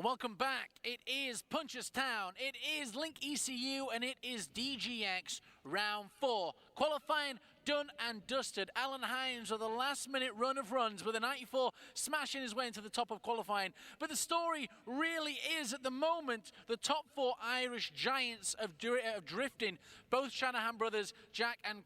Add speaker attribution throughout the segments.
Speaker 1: Welcome back. It is Punchestown, it is Link ECU, and it is DGX round 4. Qualifying done and dusted. Alan Hines with a last-minute run of runs with a 94 smashing his way into the top of qualifying. But the story really is, at the moment, the top 4 Irish giants of drifting. Both Shanahan brothers, Jack and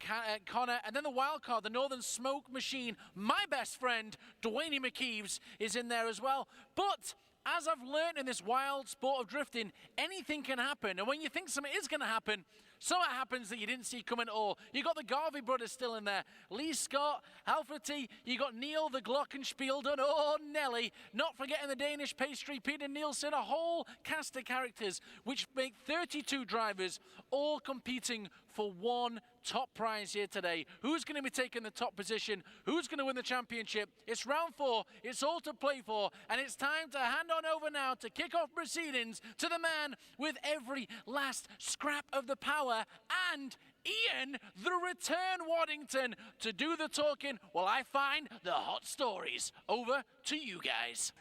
Speaker 1: Connor. And then the wild card, the Northern Smoke Machine. My best friend, Dwayne McKeeves, is in there as well. But as I've learned in this wild sport of drifting, anything can happen. And when you think something is going to happen, something happens that you didn't see coming at all. You got the Garvey brothers still in there. Lee Scott, Halferty, you got Neil the Glockenspiel done. Oh, Nelly. Not forgetting the Danish pastry, Peter Nielsen, a whole cast of characters, which make 32 drivers all competing for one top prize here today. Who's going to be taking the top position? Who's going to win the championship? It's round 4. It's all to play for. And it's time to hand on over now to kick off proceedings to the man with every last scrap of the power, and Ian, the return Waddington, to do the talking while I find the hot stories. Over to you guys.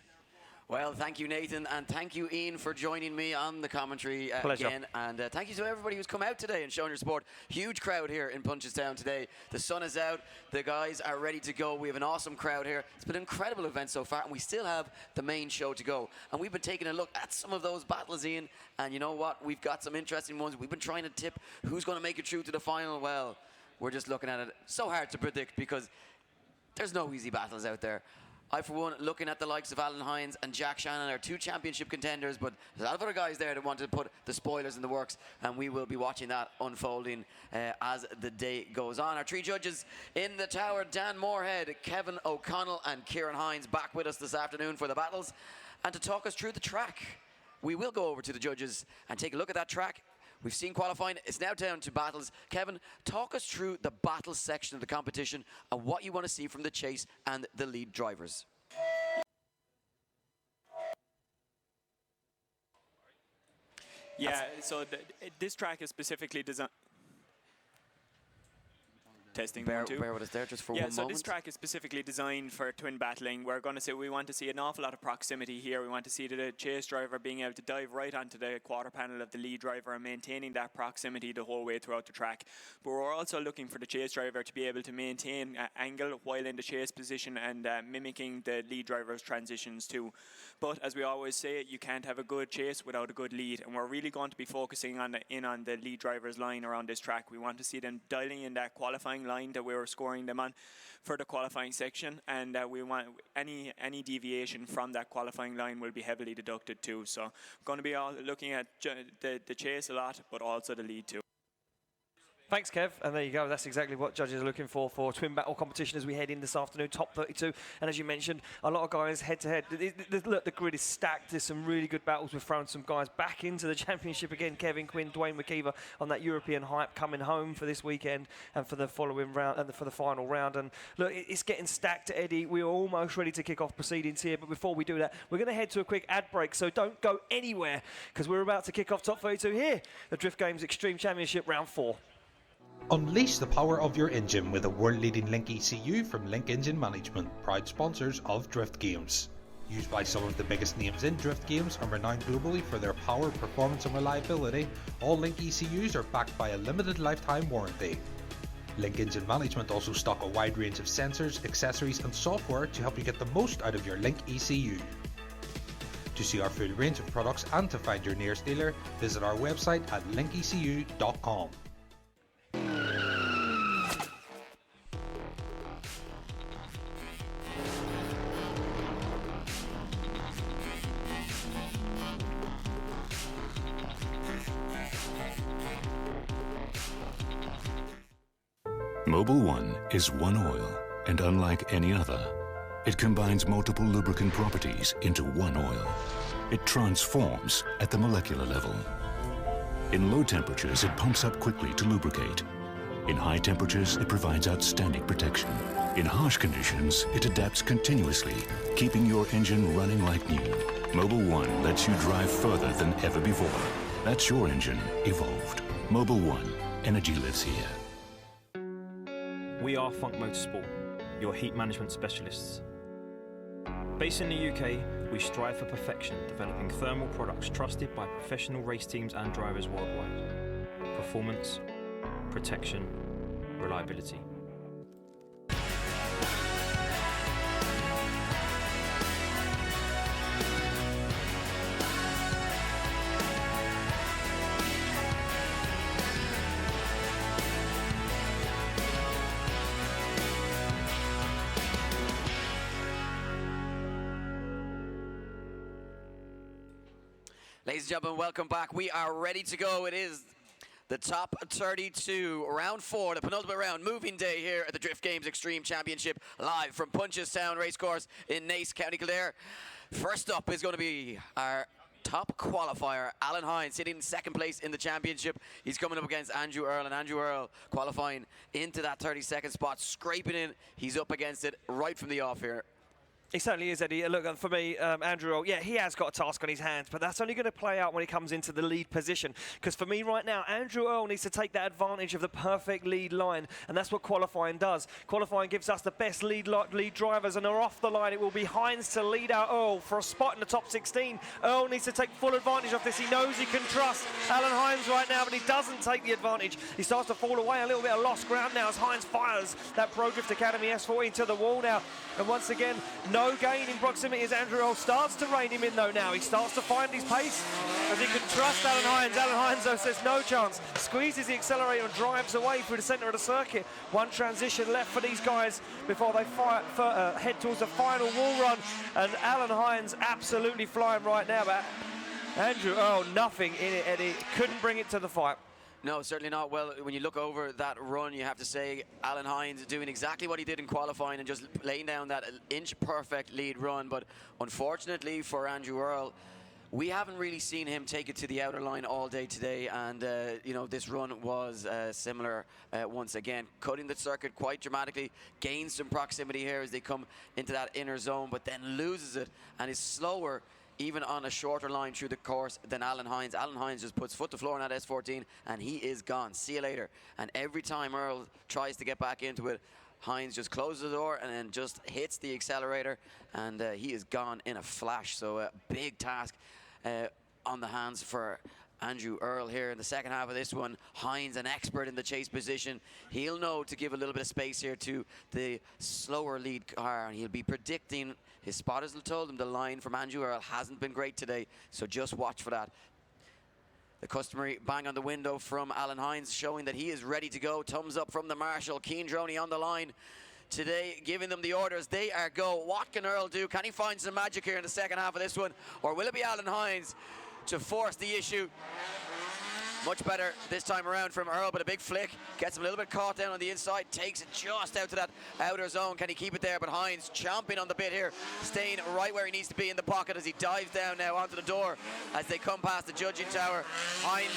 Speaker 2: Well, thank you, Nathan, and thank you, Ian, for joining me on the commentary again. And thank you to everybody who's come out today and shown your support. Huge crowd here in Punchestown today. The sun is out. The guys are ready to go. We have an awesome crowd here. It's been an incredible event so far, and we still have the main show to go. And we've been taking a look at some of those battles, Ian. And you know what? We've got some interesting ones. We've been trying to tip who's going to make it through to the final. Well, we're just looking at it. So hard to predict because there's no easy battles out there. I, for one, looking at the likes of Alan Hines and Jack Shannon, are 2 championship contenders, but there's a lot of other guys there that want to put the spoilers in the works, and we will be watching that unfolding as the day goes on. Our 3 judges in the tower, Dan Moorhead, Kevin O'Connell, and Kieran Hines, back with us this afternoon for the battles. And to talk us through the track, we will go over to the judges and take a look at that track. We've seen qualifying. It's now down to battles. Kevin, talk us through the battle section of the competition and what you want to see from the chase and the lead drivers.
Speaker 3: Yeah, so this track is specifically designed... Testing
Speaker 2: bear with us there just for one moment.
Speaker 3: Yeah, so this track is specifically designed for twin battling. We're going to say we want to see an awful lot of proximity here. We want to see the chase driver being able to dive right onto the quarter panel of the lead driver and maintaining that proximity the whole way throughout the track. But we're also looking for the chase driver to be able to maintain angle while in the chase position and mimicking the lead driver's transitions too. But as we always say, you can't have a good chase without a good lead, and we're really going to be focusing on the lead driver's line around this track. We want to see them dialing in that qualifying line that we were scoring them on for the qualifying section, and we want any deviation from that qualifying line will be heavily deducted too. So we're going to be all looking at the chase a lot, but also the lead too.
Speaker 4: Thanks, Kev. And there you go. That's exactly what judges are looking for twin battle competition as we head in this afternoon, top 32. And as you mentioned, a lot of guys head-to-head. Look, the grid is stacked. There's some really good battles. We've thrown some guys back into the championship again. Kevin Quinn, Dwayne McKeever on that European hype coming home for this weekend and for the following round and for the final round. And look, it's getting stacked, Eddie. We're almost ready to kick off proceedings here. But before we do that, we're going to head to a quick ad break. So don't go anywhere because we're about to kick off top 32 here, the Drift Games Extreme Championship round 4.
Speaker 5: Unleash the power of your engine with a world-leading Link ECU from Link Engine Management, proud sponsors of Drift Games. Used by some of the biggest names in Drift Games and renowned globally for their power, performance and reliability, all Link ECUs are backed by a limited lifetime warranty. Link Engine Management also stock a wide range of sensors, accessories and software to help you get the most out of your Link ECU. To see our full range of products and to find your nearest dealer, visit our website at linkecu.com.
Speaker 6: Mobil 1 is one oil, and unlike any other, it combines multiple lubricant properties into one oil. It transforms at the molecular level. In low temperatures, it pumps up quickly to lubricate. In high temperatures, it provides outstanding protection. In harsh conditions, it adapts continuously, keeping your engine running like new. Mobil 1 lets you drive further than ever before. That's your engine evolved. Mobil 1, energy lives here.
Speaker 7: We are Funk Motorsport, your heat management specialists. Based in the UK, we strive for perfection, developing thermal products trusted by professional race teams and drivers worldwide. Performance, protection, reliability.
Speaker 2: Ladies and gentlemen, welcome back. We are ready to go. It is the top 32, round 4, the penultimate round, moving day here at the Drift Games Extreme Championship, live from Punchestown Racecourse in Naas, County Kildare. First up is going to be our top qualifier, Alan Hines, sitting in second place in the championship. He's coming up against Andrew Earl, and Andrew Earl qualifying into that 32nd spot, scraping in. He's up against it right from the off here.
Speaker 4: He certainly is, Eddie. Look, for me, Andrew Earl, yeah, he has got a task on his hands, but that's only going to play out when he comes into the lead position. Because for me right now, Andrew Earl needs to take that advantage of the perfect lead line, and that's what qualifying does. Qualifying gives us the best lead drivers, and are off the line. It will be Hines to lead out Earl for a spot in the top 16. Earl needs to take full advantage of this. He knows he can trust Alan Hines right now, but he doesn't take the advantage. He starts to fall away, a little bit of lost ground now as Hines fires that Pro Drift Academy S14 to the wall now. And once again, no gain in proximity as Andrew Earl starts to rein him in though now. He starts to find his pace as he can trust Alan Hines. Alan Hines though says no chance. Squeezes the accelerator and drives away through the centre of the circuit. One transition left for these guys before they head towards the final wall run. And Alan Hines absolutely flying right now. But Andrew Earl, nothing in it, Eddie. Couldn't bring it to the fight.
Speaker 2: No, certainly not. Well, when you look over that run, you have to say Alan Hines doing exactly what he did in qualifying and just laying down that inch-perfect lead run. But unfortunately for Andrew Earl, we haven't really seen him take it to the outer line all day today. And, you know, this run was similar once again. Cutting the circuit quite dramatically, gains some proximity here as they come into that inner zone, but then loses it and is slower even on a shorter line through the course than Alan Hines. Alan Hines just puts foot to floor on that S14 and he is gone. See you later. And every time Earl tries to get back into it, Hines just closes the door and then just hits the accelerator, and he is gone in a flash. So a big task on the hands for Andrew Earl here in the second half of this one. Hines, an expert in the chase position. He'll know to give a little bit of space here to the slower lead car, and he'll be predicting. His spotters will told him the line from Andrew Earl hasn't been great today, so just watch for that. The customary bang on the window from Alan Hines showing that he is ready to go. Thumbs up from the marshal. Keen Droney on the line today, giving them the orders. They are go. What can Earl do? Can he find some magic here in the second half of this one? Or will it be Alan Hines to force the issue? Much better this time around from Earl, but a big flick. Gets him a little bit caught down on the inside. Takes it just out to that outer zone. Can he keep it there? But Hines chomping on the bit here. Staying right where he needs to be in the pocket as he dives down now onto the door as they come past the judging tower. Hines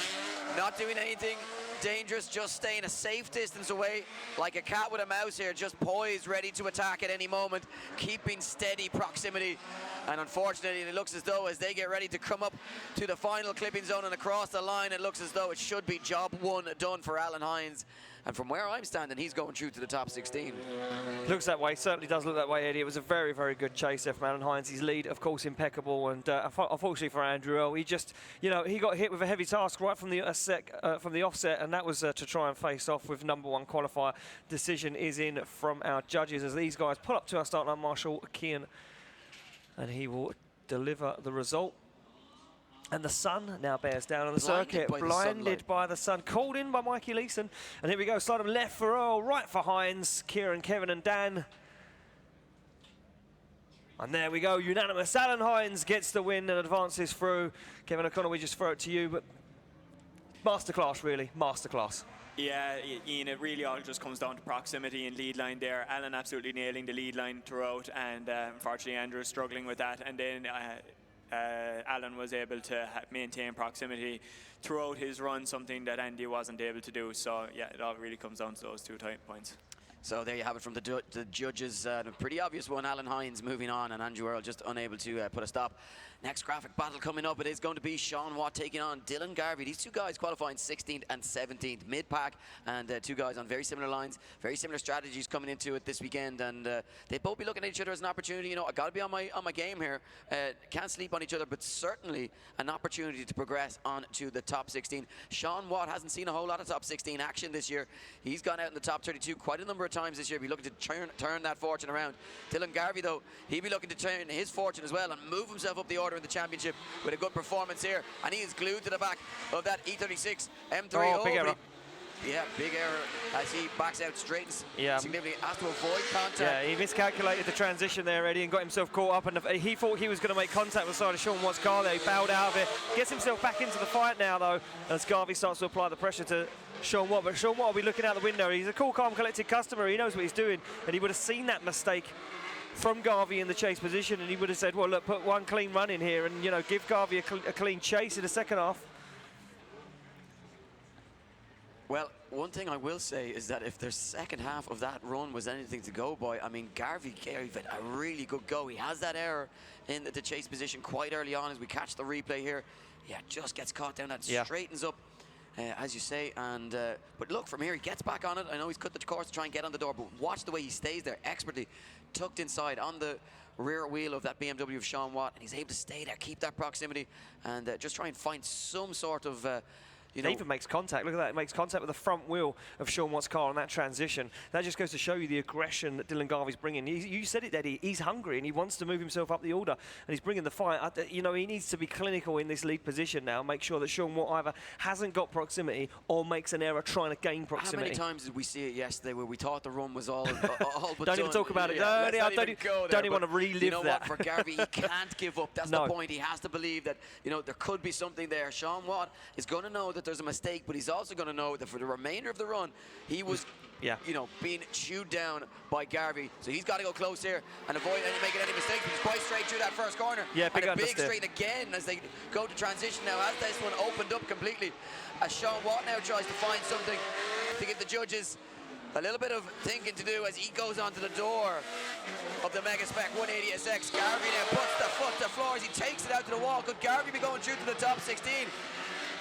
Speaker 2: not doing anything dangerous, just staying a safe distance away, like a cat with a mouse here, just poised, ready to attack at any moment, keeping steady proximity. And unfortunately, it looks as though as they get ready to come up to the final clipping zone and across the line, it looks as though it should be job one done for Alan Hines. And from where I'm standing, he's going through to the top 16.
Speaker 4: Looks that way, certainly does look that way, Eddie. It was a very, very good chase there from Alan Hines. His lead, of course, impeccable. And unfortunately for Andrew Earl, he just, you know, he got hit with a heavy task right from the offset, and that was to try and face off with number one qualifier. Decision is in from our judges as these guys pull up to our start line, Marshall Kean, and he will deliver the result. And the sun now bears down on the circuit, blinded by the sun, called in by Mikey Leeson. And here we go, slide him left for Earl, right for Hines, Kieran, Kevin and Dan. And there we go, unanimous. Alan Hines gets the win and advances through. Kevin O'Connor, we just throw it to you, but masterclass, really, masterclass.
Speaker 3: Yeah, Ian, it really all just comes down to proximity and lead line there. Alan absolutely nailing the lead line throughout, and unfortunately Andrew struggling with that. And then Alan was able to maintain proximity throughout his run, something that Andy wasn't able to do. So yeah, it all really comes down to those 2 points.
Speaker 2: So there you have it from the judges. A pretty obvious one, Alan Hines moving on, and Andrew Earl just unable to put a stop. Next graphic battle coming up, it is going to be Sean Watt taking on Dylan Garvey. These two guys qualifying 16th and 17th mid-pack, and two guys on very similar lines, very similar strategies coming into it this weekend, and they both be looking at each other as an opportunity. You know, I got to be on my game here. Can't sleep on each other, but certainly an opportunity to progress on to the top 16. Sean Watt hasn't seen a whole lot of top 16 action this year. He's gone out in the top 32 quite a number of times this year. Be looking to turn that fortune around. Dylan Garvey, though, he'd be looking to turn his fortune as well and move himself up the order in the championship with a good performance here, and he is glued to the back of that E36 M3.
Speaker 4: Oh, big error.
Speaker 2: Yeah, big error as he backs out, straightens significantly, has to avoid contact.
Speaker 4: Yeah, he miscalculated the transition there, Eddie, and got himself caught up, and he thought he was going to make contact with the side of Sean Watt's car there. He bowed out of it, gets himself back into the fight now, though, as Garvey starts to apply the pressure to Sean Watt. But Sean Watt will be looking out the window. He's a cool, calm, collected customer. He knows what he's doing, and he would have seen that mistake from Garvey in the chase position, and he would have said, well, look, put one clean run in here and, you know, give Garvey a clean chase in the second half.
Speaker 2: Well, one thing I will say is that if the second half of that run was anything to go by, I mean, Garvey gave it a really good go. He has that error in the chase position quite early on as we catch the replay here. Yeah, just gets caught down, that straightens up, as you say. And but look, from here, he gets back on it. I know he's cut the course to try and get on the door, but watch the way he stays there, expertly tucked inside on the rear wheel of that BMW of Sean Watt, and he's able to stay there, keep that proximity, and just try and find some sort of you know,
Speaker 4: it even makes contact. Look at that. It makes contact with the front wheel of Sean Watt's car on that transition. That just goes to show you the aggression that Dylan Garvey's bringing. You said it, Eddie. He's hungry and he wants to move himself up the order, and he's bringing the fight. You know, he needs to be clinical in this lead position now. Make sure that Sean Watt either hasn't got proximity or makes an error trying to gain proximity.
Speaker 2: How many times did we see it yesterday where we thought the run was all but
Speaker 4: Don't even talk about it.
Speaker 2: Don't
Speaker 4: even want to relive
Speaker 2: you know
Speaker 4: that.
Speaker 2: what, for Garvey, he can't give up. That's the point. He has to believe that, you know, there could be something there. Sean Watt is going to know that there's a mistake, but he's also going to know that for the remainder of the run, he was, you know, being chewed down by Garvey. So he's got to go close here and avoid making any mistakes. He's quite straight through that first corner.
Speaker 4: Yeah,
Speaker 2: and a big straight again as they go to transition now. As this one opened up completely, as Sean Watt now tries to find something to give the judges a little bit of thinking to do as he goes onto the door of the Mega Spec 180 SX. Garvey now puts the foot to the floor as he takes it out to the wall. Could Garvey be going through to the top 16?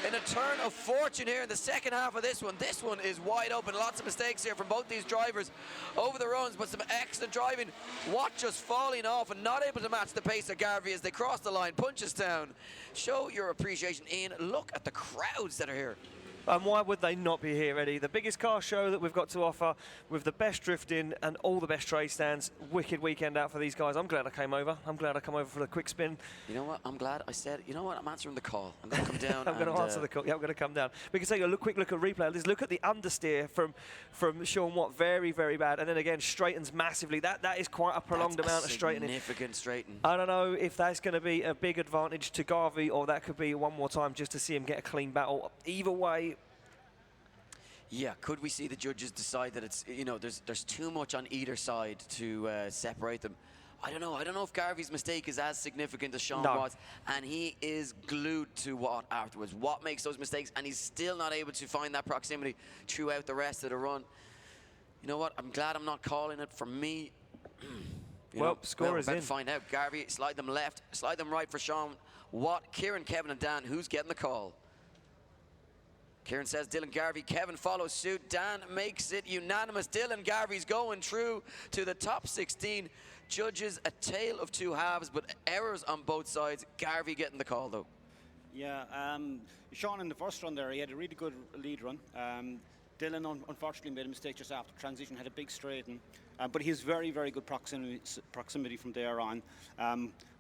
Speaker 2: In a turn of fortune here in the second half of this one. This one is wide open. Lots of mistakes here from both these drivers over the runs, but some excellent driving. Watt just falling off and not able to match the pace of Garvey as they cross the line. Punchestown, show your appreciation, Ian. Look at the crowds that are here.
Speaker 4: And why would they not be here, Eddie? The biggest car show that we've got to offer, with the best drifting and all the best trade stands. Wicked weekend out for these guys. I'm glad I came over. I'm glad I come over for the quick spin.
Speaker 2: You know what? I'm glad I said, you know what? I'm answering the call. I'm going to come down.
Speaker 4: I'm going to answer the call. Yeah, I'm going to come down. We can take a quick look at replay. Let's look at the understeer from Sean Watt. Very, very bad. And then again, straightens massively. That is quite a prolonged amount of straightening.
Speaker 2: Significant straightening.
Speaker 4: I don't know if that's going to be a big advantage to Garvey, or that could be one more time just to see him get a clean battle. Either way.
Speaker 2: Yeah, could we see the judges decide that it's, you know, there's too much on either side to separate them? I don't know. I don't know if Garvey's mistake is as significant as Sean Watt's, and he is glued to Watt afterwards. Watt makes those mistakes, and he's still not able to find that proximity throughout the rest of the run. You know what? I'm glad I'm not calling it. For me,
Speaker 4: score is in.
Speaker 2: About to find out. Garvey, slide them left, slide them right for Sean Watt. Kieran, Kevin, and Dan, who's getting the call? Kieran says Dylan Garvey. Kevin follows suit. Dan makes it unanimous. Dylan Garvey's going through to the top 16. Judges, a tale of two halves, but errors on both sides. Garvey getting the call, though.
Speaker 8: Yeah, Sean in the first run there, he had a really good lead run. Dylan unfortunately made a mistake just after transition, had a big straighten, but he has very, very good proximity from there on.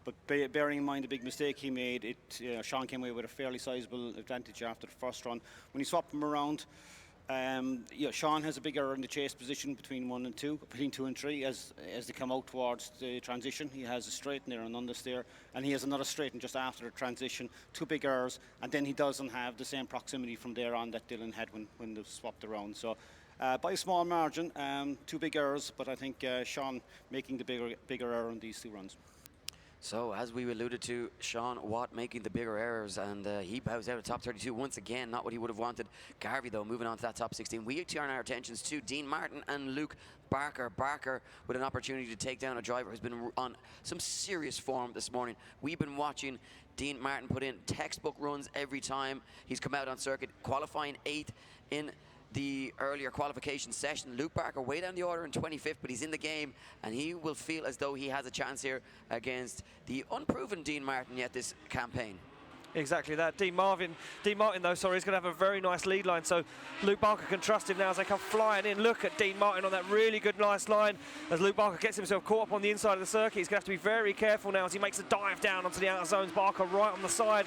Speaker 8: But bearing in mind the big mistake he made, Sean came away with a fairly sizable advantage after the first run. When he swapped them around, Sean has a big error in the chase position between 1 and 2, between 2 and 3 as they come out towards the transition. He has a straighten there and understeer, and he has another straighten just after the transition. 2 big errors, and then he doesn't have the same proximity from there on that Dylan had when they swapped around. So by a small margin, 2 big errors, but I think Sean making the bigger error on these 2 runs.
Speaker 2: So, as we alluded to, Sean Watt making the bigger errors, and he bows out of top 32 once again. Not what he would have wanted. Garvey, though, moving on to that top 16. We turn our attentions to Dean Martin and Luke Barker. Barker with an opportunity to take down a driver who's been on some serious form this morning. We've been watching Dean Martin put in textbook runs every time he's come out on circuit, qualifying 8th in the earlier qualification session. Luke Barker way down the order in 25th, but he's in the game, and he will feel as though he has a chance here against the unproven Dean Martin yet this campaign.
Speaker 4: Exactly that. Dean Martin, though, sorry, is going to have a very nice lead line, so Luke Barker can trust him now as they come flying in. Look at Dean Martin on that really good, nice line. As Luke Barker gets himself caught up on the inside of the circuit, he's going to have to be very careful now as he makes a dive down onto the outer zones. Barker right on the side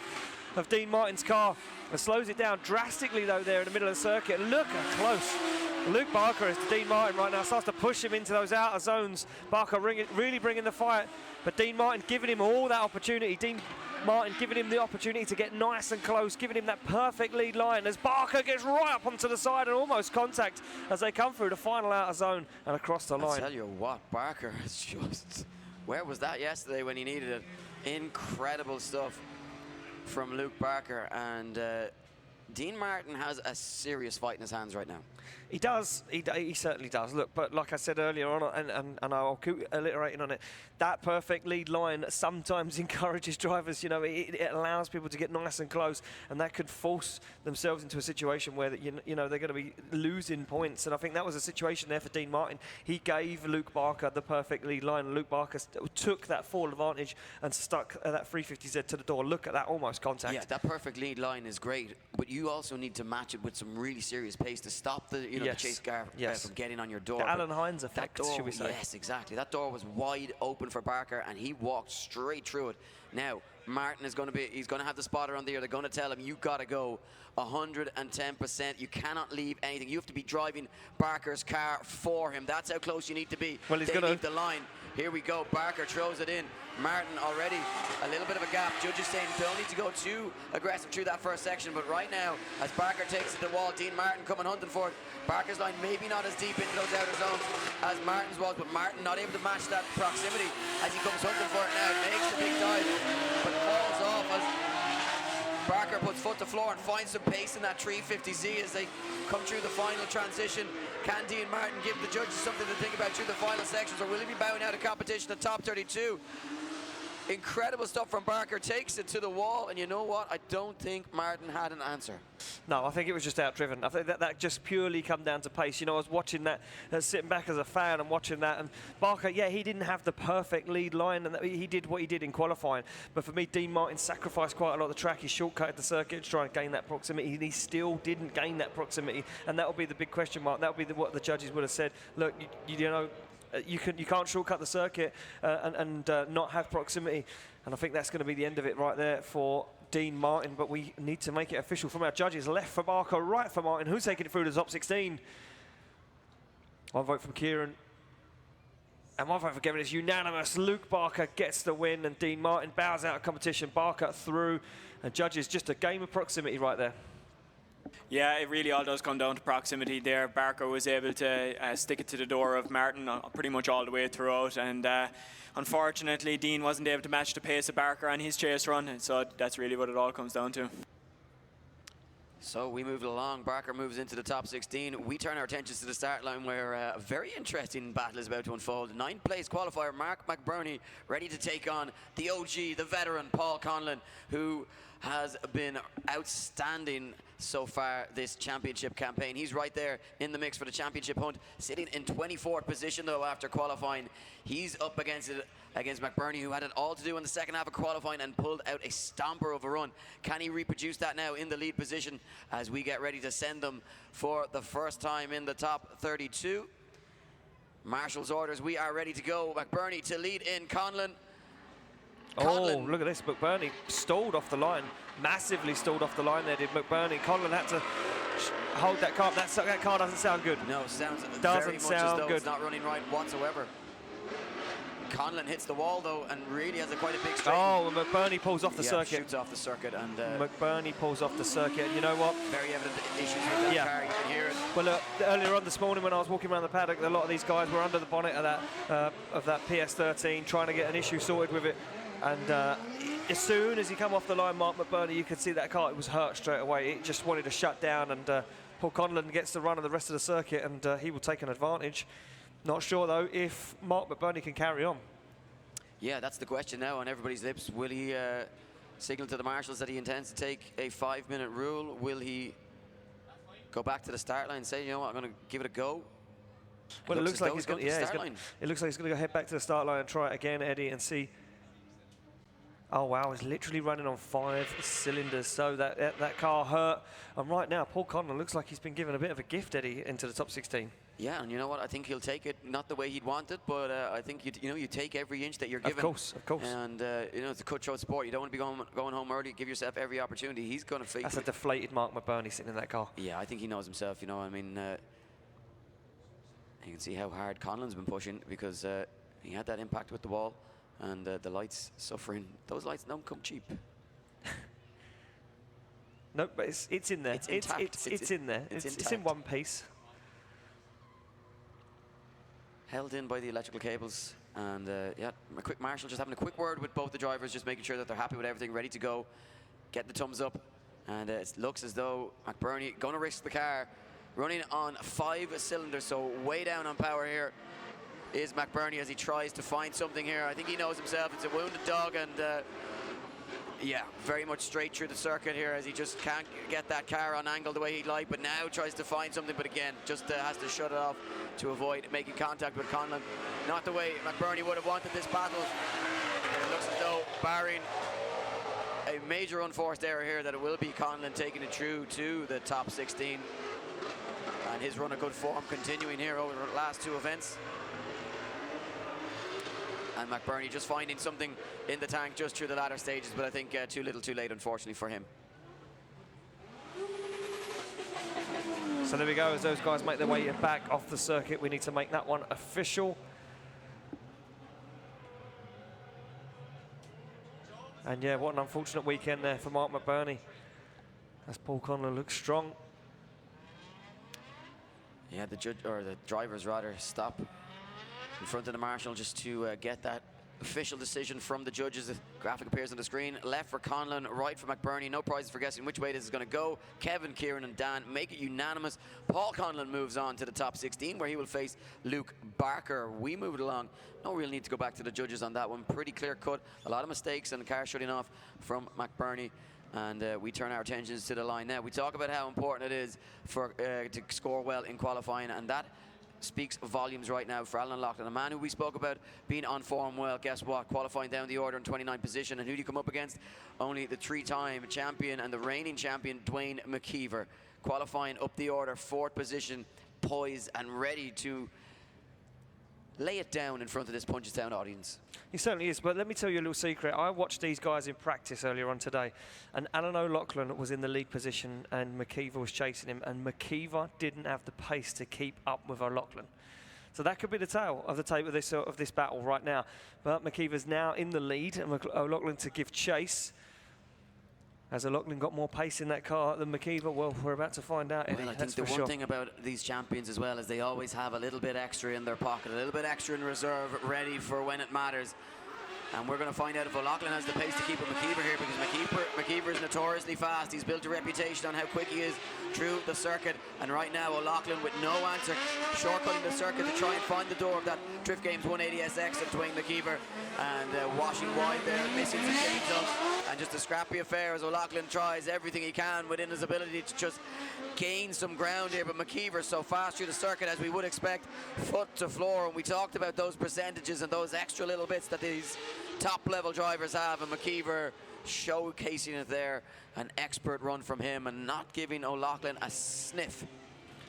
Speaker 4: of Dean Martin's car and slows it down drastically, though, there in the middle of the circuit. Look how close Luke Barker is to Dean Martin right now. Starts to push him into those outer zones. Barker really bringing the fight, but Dean Martin giving him all that opportunity. Dean Martin giving him the opportunity to get nice and close, giving him that perfect lead line as Barker gets right up onto the side and almost contact as they come through the final outer zone and across the line.
Speaker 2: I tell you what, Barker is just... Where was that yesterday when he needed it? Incredible stuff from Luke Barker, and Dean Martin has a serious fight in his hands right now.
Speaker 4: He does, he certainly does. Look, but like I said earlier on, and I'll keep alliterating on it, that perfect lead line sometimes encourages drivers, you know, it allows people to get nice and close, and that could force themselves into a situation where, you know, they're going to be losing points, and I think that was a situation there for Dean Martin. He gave Luke Barker the perfect lead line, and Luke Barker took that full advantage and stuck that 350Z to the door. Look at that, almost contact.
Speaker 2: Yeah, that perfect lead line is great, but you also need to match it with some really serious pace to stop the, you know, the chase car from getting on your door.
Speaker 4: The Alan Hines effect,
Speaker 2: door,
Speaker 4: should we say?
Speaker 2: Yes, exactly. That door was wide open for Barker, and he walked straight through it. Now, Martin is going to he's going to have the spotter on there. They're going to tell him, you got to go 110%. You cannot leave anything. You have to be driving Barker's car for him. That's how close you need to be.
Speaker 4: Well, he's going to
Speaker 2: leave the line. Here we go. Barker throws it in. Martin already a little bit of a gap. Judges saying don't need to go too aggressive through that first section, but right now, as Barker takes it to the wall, Dean Martin coming hunting for it. Barker's line maybe not as deep into those outer zones as Martin's was, but Martin not able to match that proximity as he comes hunting for it now. Makes the big dive, but falls off as Barker puts foot to floor and finds some pace in that 350Z as they come through the final transition. Can Dean Martin give the judges something to think about through the final sections, or will he be bowing out of competition at top 32? Incredible stuff from Barker, takes it to the wall, and you know what? I don't think Martin had an answer.
Speaker 4: No, I think it was just outdriven. I think that just purely come down to pace. You know, I was watching that, sitting back as a fan and watching that, and Barker, yeah, he didn't have the perfect lead line, and he did what he did in qualifying. But for me, Dean Martin sacrificed quite a lot of the track. He shortcutted the circuit to try and gain that proximity, and he still didn't gain that proximity. And that will be the big question mark. That will be what the judges would have said. Look, you know, you can't shortcut the circuit and not have proximity, and I think that's going to be the end of it right there for Dean Martin. But we need to make it official from our judges. Left for Barker, right for Martin. Who's taking it through to the top 16? One vote from Kieran, and one vote for Kevin. It's unanimous. Luke Barker gets the win, and Dean Martin bows out of competition. Barker through, and judges just a game of proximity right there.
Speaker 3: Yeah, it really all does come down to proximity there. Barker was able to stick it to the door of Martin pretty much all the way throughout, and unfortunately Dean wasn't able to match the pace of Barker on his chase run, and so that's really what it all comes down to.
Speaker 2: So we move along. Barker moves into the top 16. We turn our attentions to the start line where a very interesting battle is about to unfold. 9th place qualifier Mark McBurney ready to take on the OG, the veteran Paul Conlon, who has been outstanding so far this championship campaign. He's right there in the mix for the championship hunt, sitting in 24th position though after qualifying. He's up against McBurney, who had it all to do in the second half of qualifying and pulled out a stomper of a run. Can he reproduce that now in the lead position as we get ready to send them for the first time in the top 32? Marshall's orders, we are ready to go. McBurney to lead in. Conlon.
Speaker 4: Oh, look at this. McBurney stalled off the line. Massively stalled off the line there, did McBurney. Conlon had to hold that car. That car doesn't sound good.
Speaker 2: No, sounds
Speaker 4: doesn't
Speaker 2: very much
Speaker 4: sound
Speaker 2: as though
Speaker 4: good.
Speaker 2: It's not running right whatsoever. Conlon hits the wall though and really has quite a big straight.
Speaker 4: Oh, and McBurney pulls off the circuit.
Speaker 2: Shoots off the circuit, and
Speaker 4: McBurney pulls off the circuit. And you know what?
Speaker 2: Very evident issues with that car. You can hear it.
Speaker 4: Well, look, earlier on this morning when I was walking around the paddock, a lot of these guys were under the bonnet of that PS13 trying to get an issue sorted with it. And as soon as he come off the line, Mark McBurney, you could see that car, it was hurt straight away. It just wanted to shut down, and Paul Conlon gets the run of the rest of the circuit, and he will take an advantage. Not sure, though, if Mark McBurney can carry on.
Speaker 2: Yeah, that's the question now on everybody's lips. Will he signal to the marshals that he intends to take a 5-minute rule? Will he go back to the start line and say, you know what, I'm going to give it a go?
Speaker 4: Well, it looks like he's going to it looks like he's going to go head back to the start line and try it again, Eddie, and see. Oh wow, he's literally running on 5 cylinders, so that car hurt. And right now, Paul Conlon looks like he's been given a bit of a gift, Eddie, into the top 16.
Speaker 2: Yeah, and you know what? I think he'll take it, not the way he'd want it, but I think you take every inch that you're given.
Speaker 4: Of course.
Speaker 2: And you know, it's a cutthroat sport. You don't want to be going home early. Give yourself every opportunity. He's going to face.
Speaker 4: That's a deflated Mark McBurney sitting in that car.
Speaker 2: Yeah, I think he knows himself. You know, I mean, you can see how hard Conlon's been pushing because he had that impact with the wall, and the lights suffering. Those lights don't come cheap.
Speaker 4: No, but it's in there. It's in there. It's in one piece.
Speaker 2: Held in by the electrical cables, and yeah, a quick marshal just having a quick word with both the drivers, just making sure that they're happy with everything, ready to go, get the thumbs up, and it looks as though McBurney going to risk the car, running on 5 cylinders, so way down on power here is McBurney as he tries to find something here. I think he knows himself, it's a wounded dog, and yeah, very much straight through the circuit here as he just can't get that car on angle the way he'd like, but now tries to find something, but again, just has to shut it off to avoid making contact with Conlon. Not the way McBurney would have wanted this battle. It looks as though, barring a major unforced error here, that it will be Conlon taking it through to the top 16. And his run of good form continuing here over the last 2 events. And McBurney just finding something in the tank just through the latter stages, but I think too little too late, unfortunately, for him.
Speaker 4: So there we go, as those guys make their way back off the circuit, we need to make that one official. And yeah, what an unfortunate weekend there for Mark McBurney, as Paul Conlon looks strong.
Speaker 2: Yeah, the drivers rather stop in front of the marshal just to get that official decision from the judges. The graphic appears on the screen. Left for Conlon, right for McBurney. No prizes for guessing which way this is going to go. Kevin, Kieran and Dan make it unanimous. Paul Conlon moves on to the top 16 where he will face Luke Barker. We move it along. No real need to go back to the judges on that one. Pretty clear cut. A lot of mistakes and the car shutting off from McBurney. And we turn our attentions to the line now. We talk about how important it is for to score well in qualifying, and that speaks volumes right now for Alan Loughlin, a man who we spoke about being on form well. Guess what? Qualifying down the order in 29th position. And who do you come up against? Only the 3-time champion and the reigning champion, Dwayne McKeever. Qualifying up the order, 4th position, poised and ready to lay it down in front of this Punchestown audience.
Speaker 4: He certainly is, but let me tell you a little secret. I watched these guys in practice earlier on today, and Alan O'Loughlin was in the lead position and McKeever was chasing him, and McKeever didn't have the pace to keep up with O'Loughlin. So that could be the tail of the tape of this battle right now. But McKeever's now in the lead, and O'Loughlin to give chase. Has O'Loughlin got more pace in that car than McKeever? Well, we're about to find out, Eddie.
Speaker 2: Well, I think the one thing about these champions as well is they always have a little bit extra in their pocket, a little bit extra in reserve, ready for when it matters. And we're going to find out if O'Loughlin has the pace to keep with McKeever here, because McKeever is notoriously fast. He's built a reputation on how quick he is through the circuit. And right now, O'Loughlin with no answer, shortcutting the circuit to try and find the door of that Drift Games 180SX of Dwayne McKeever. And washing wide there, missing some chains up. And just a scrappy affair as O'Loughlin tries everything he can within his ability to just gain some ground here. But McKeever so fast through the circuit as we would expect, foot to floor. And we talked about those percentages and those extra little bits that these top level drivers have, and McKeever showcasing it there. An expert run from him and not giving O'Loughlin a sniff.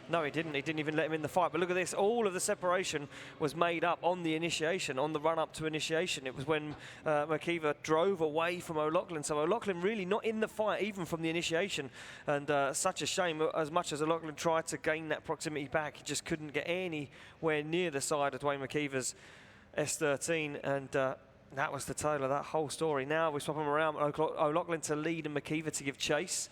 Speaker 4: No, he didn't. He didn't even let him in the fight. But look at this. All of the separation was made up on the initiation, on the run-up to initiation. It was when McKeever drove away from O'Loughlin. So O'Loughlin really not in the fight, even from the initiation. And such a shame. As much as O'Loughlin tried to gain that proximity back, he just couldn't get anywhere near the side of Dwayne McKeever's S13. And that was the tail of that whole story. Now we swap them around. O'Loughlin to lead and McKeever to give chase.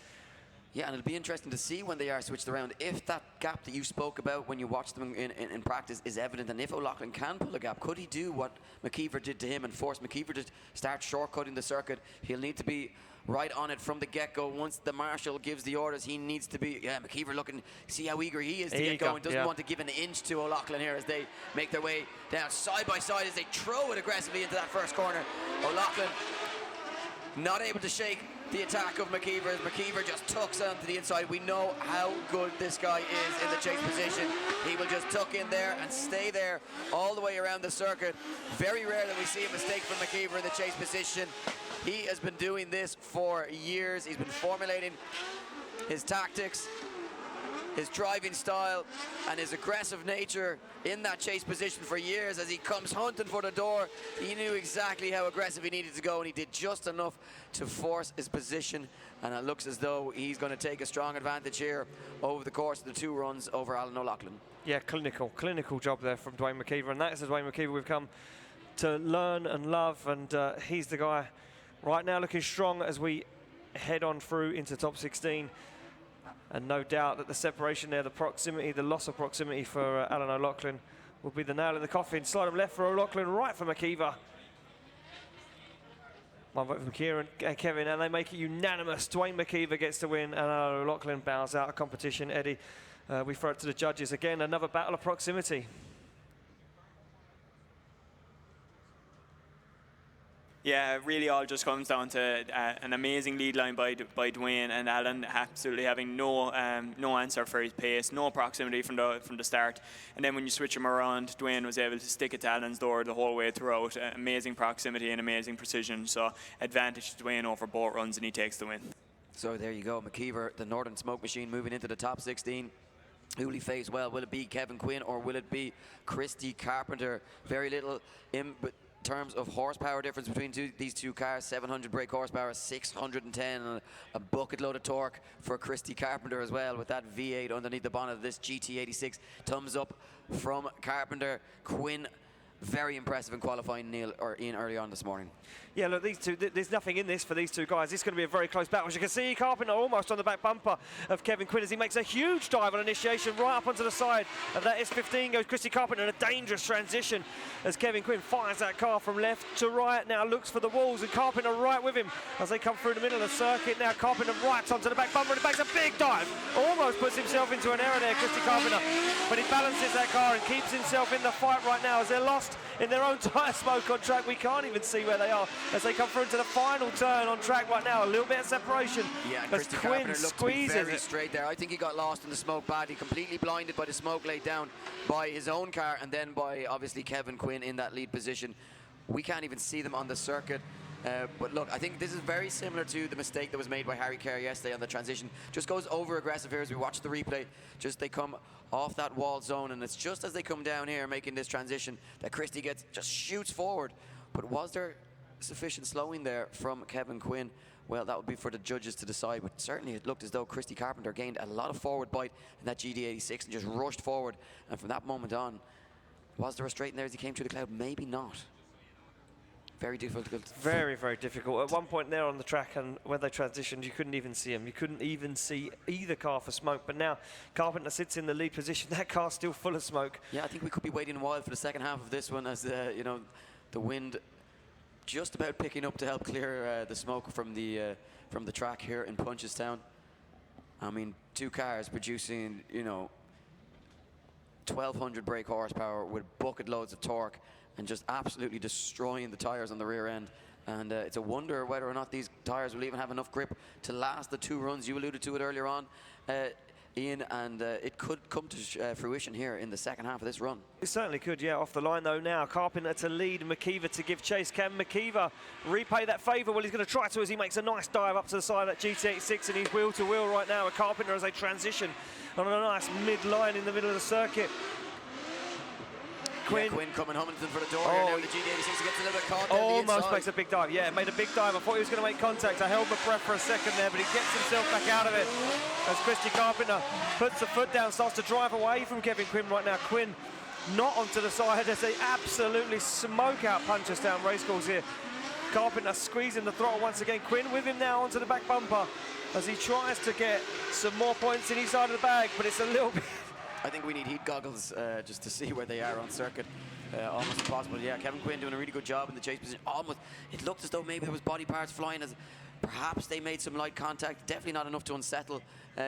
Speaker 2: Yeah, and it'll be interesting to see when they are switched around if that gap that you spoke about when you watched them in practice is evident, and if O'Loughlin can pull a gap. Could he do what McKeever did to him and force McKeever to start shortcutting the circuit? He'll need to be right on it from the get-go. Once the marshal gives the orders, he needs to be, McKeever looking, see how eager he is to get going. Doesn't want to give an inch to O'Loughlin here as they make their way down side by side as they throw it aggressively into that first corner. O'Loughlin not able to shake the attack of McKeever as McKeever just tucks onto the inside. We know how good this guy is in the chase position. He will just tuck in there and stay there all the way around the circuit. Very rare that we see a mistake from McKeever in the chase position. He has been doing this for years. He's been formulating his tactics, his driving style, and his aggressive nature in that chase position for years. As he comes hunting for the door, he knew exactly how aggressive he needed to go, and he did just enough to force his position, and it looks as though he's going to take a strong advantage here over the course of the 2 runs over Alan O'Loughlin.
Speaker 4: Yeah, clinical job there from Dwayne McKeever, and that is the Dwayne McKeever we've come to learn and love, and he's the guy right now looking strong as we head on through into top 16. And no doubt that the separation there, the proximity, the loss of proximity for Alan O'Loughlin will be the nail in the coffin. Slide him left for O'Loughlin, right for McKeever. One vote for McKeever and Kevin, and they make it unanimous. Dwayne McKeever gets the win, and Alan O'Loughlin bows out of competition. Eddie, we throw it to the judges. Again, another battle of proximity.
Speaker 3: Yeah, it really all just comes down to an amazing lead line by Dwayne, and Alan absolutely having no answer for his pace, no proximity from the start. And then when you switch him around, Dwayne was able to stick it to Alan's door the whole way throughout. Amazing proximity and amazing precision. So advantage to Dwayne over both runs, and he takes the win.
Speaker 2: So there you go, McKeever, the Northern Smoke Machine, moving into the top 16. Who will he face? Well, will it be Kevin Quinn or will it be Christy Carpenter? Very little in terms of horsepower difference between these two cars. 700 brake horsepower, 610, and a bucket load of torque for Christy Carpenter as well, with that V8 underneath the bonnet of this GT86. Thumbs up from Carpenter. Quinn, very impressive in qualifying, Neil, or Ian, early on this morning.
Speaker 4: Yeah, look, these two, there's nothing in this for these two guys. This is going to be a very close battle. As you can see, Carpenter almost on the back bumper of Kevin Quinn as he makes a huge dive on initiation right up onto the side of that S15. Goes Christy Carpenter in a dangerous transition as Kevin Quinn fires that car from left to right. Now looks for the walls, and Carpenter right with him as they come through the middle of the circuit. Now Carpenter right onto the back bumper, and he makes a big dive. Almost puts himself into an error there, Christy Carpenter. But he balances that car and keeps himself in the fight right now as they're lost in their own tyre smoke on track. We can't even see where they are as they come through to the final turn on track right now. A little bit of separation.
Speaker 2: Yeah,
Speaker 4: as
Speaker 2: Christy
Speaker 4: Quinn
Speaker 2: Carpenter looked to be very straight there. I think he got lost in the smoke badly, completely blinded by the smoke laid down by his own car and then by obviously Kevin Quinn in that lead position. We can't even see them on the circuit. But look, I think this is very similar to the mistake that was made by Harry Kerr yesterday on the transition. Just goes over aggressive here as we watch the replay. Just they come off that wall zone, and it's just as they come down here making this transition that Christy just shoots forward. But was there sufficient slowing there from Kevin Quinn? Well, that would be for the judges to decide, but certainly it looked as though Christy Carpenter gained a lot of forward bite in that GT86 and just rushed forward. And from that moment on, was there a straight in there as he came through the cloud? Maybe not. Very difficult.
Speaker 4: Very, very difficult. At one point there on the track, and when they transitioned, you couldn't even see him. You couldn't even see either car for smoke. But now Carpenter sits in the lead position. That car's still full of smoke.
Speaker 2: Yeah, I think we could be waiting a while for the second half of this one as you know, the wind just about picking up to help clear the smoke from the track here in Punchestown. I mean, two cars producing, you know, 1,200 brake horsepower with bucket loads of torque, and just absolutely destroying the tyres on the rear end. And it's a wonder whether or not these tyres will even have enough grip to last the 2 runs. You alluded to it earlier on, Ian, and it could come to fruition here in the second half of this run.
Speaker 4: It certainly could, yeah. Off the line though now, Carpenter to lead, McKeever to give chase. Can McKeever repay that favour? Well, he's going to try to as he makes a nice dive up to the side of that GT86, and he's wheel to wheel right now with Carpenter as they transition on a nice mid-line in the middle of the circuit.
Speaker 2: Quinn coming Hummington for the door here now. The GT86 gets a little bit caught down the
Speaker 4: almost
Speaker 2: inside.
Speaker 4: makes a big dive. Yeah, made a big dive. I thought he was going to make contact. I held my breath for a second there, but he gets himself back out of it as Christy Carpenter puts the foot down, starts to drive away from Kevin Quinn right now. Quinn not onto the side as they absolutely smoke out Punchestown Racecourse here. Carpenter squeezing the throttle once again. Quinn with him now onto the back bumper as he tries to get some more points in his side of the bag, but it's a little bit...
Speaker 2: I think we need heat goggles just to see where they are on circuit. Almost impossible. Yeah, Kevin Quinn doing a really good job in the chase position. Almost, it looked as though maybe there was body parts flying, as perhaps they made some light contact. Definitely not enough to unsettle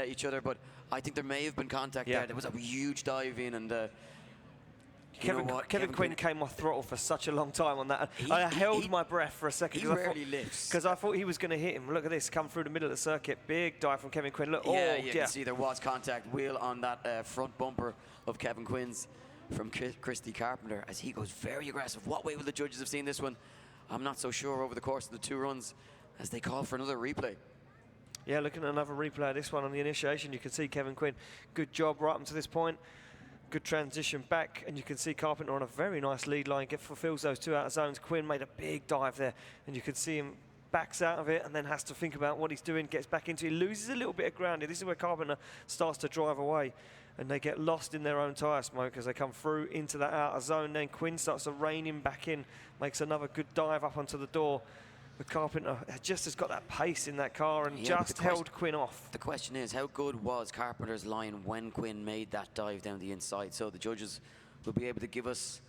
Speaker 2: each other, but I think there may have been contact there. There was a huge dive in, and
Speaker 4: Kevin Quinn came off throttle for such a long time on that. I held my breath for a second.
Speaker 2: He rarely lifts.
Speaker 4: Because I thought he was going to hit him. Look at this, come through the middle of the circuit. Big dive from Kevin Quinn. Look,
Speaker 2: yeah, you can see there was contact. Wheel on that front bumper of Kevin Quinn's from Christy Carpenter, as he goes very aggressive. What way will the judges have seen this one? I'm not so sure over the course of the 2 runs, as they call for another replay.
Speaker 4: Yeah, looking at another replay of this one on the initiation, you can see Kevin Quinn, good job right up to this point. Good transition back, and you can see Carpenter on a very nice lead line, fulfills those 2 out of zones. Quinn made a big dive there, and you can see him backs out of it and then has to think about what he's doing, gets back into it, loses a little bit of ground. This is where Carpenter starts to drive away, and they get lost in their own tyre smoke as they come through into that outer zone. Then Quinn starts to rein him back in, makes another good dive up onto the door. But Carpenter just has got that pace in that car and just held Quinn off.
Speaker 2: The question is, how good was Carpenter's line when Quinn made that dive down the inside? So the judges will be able to give us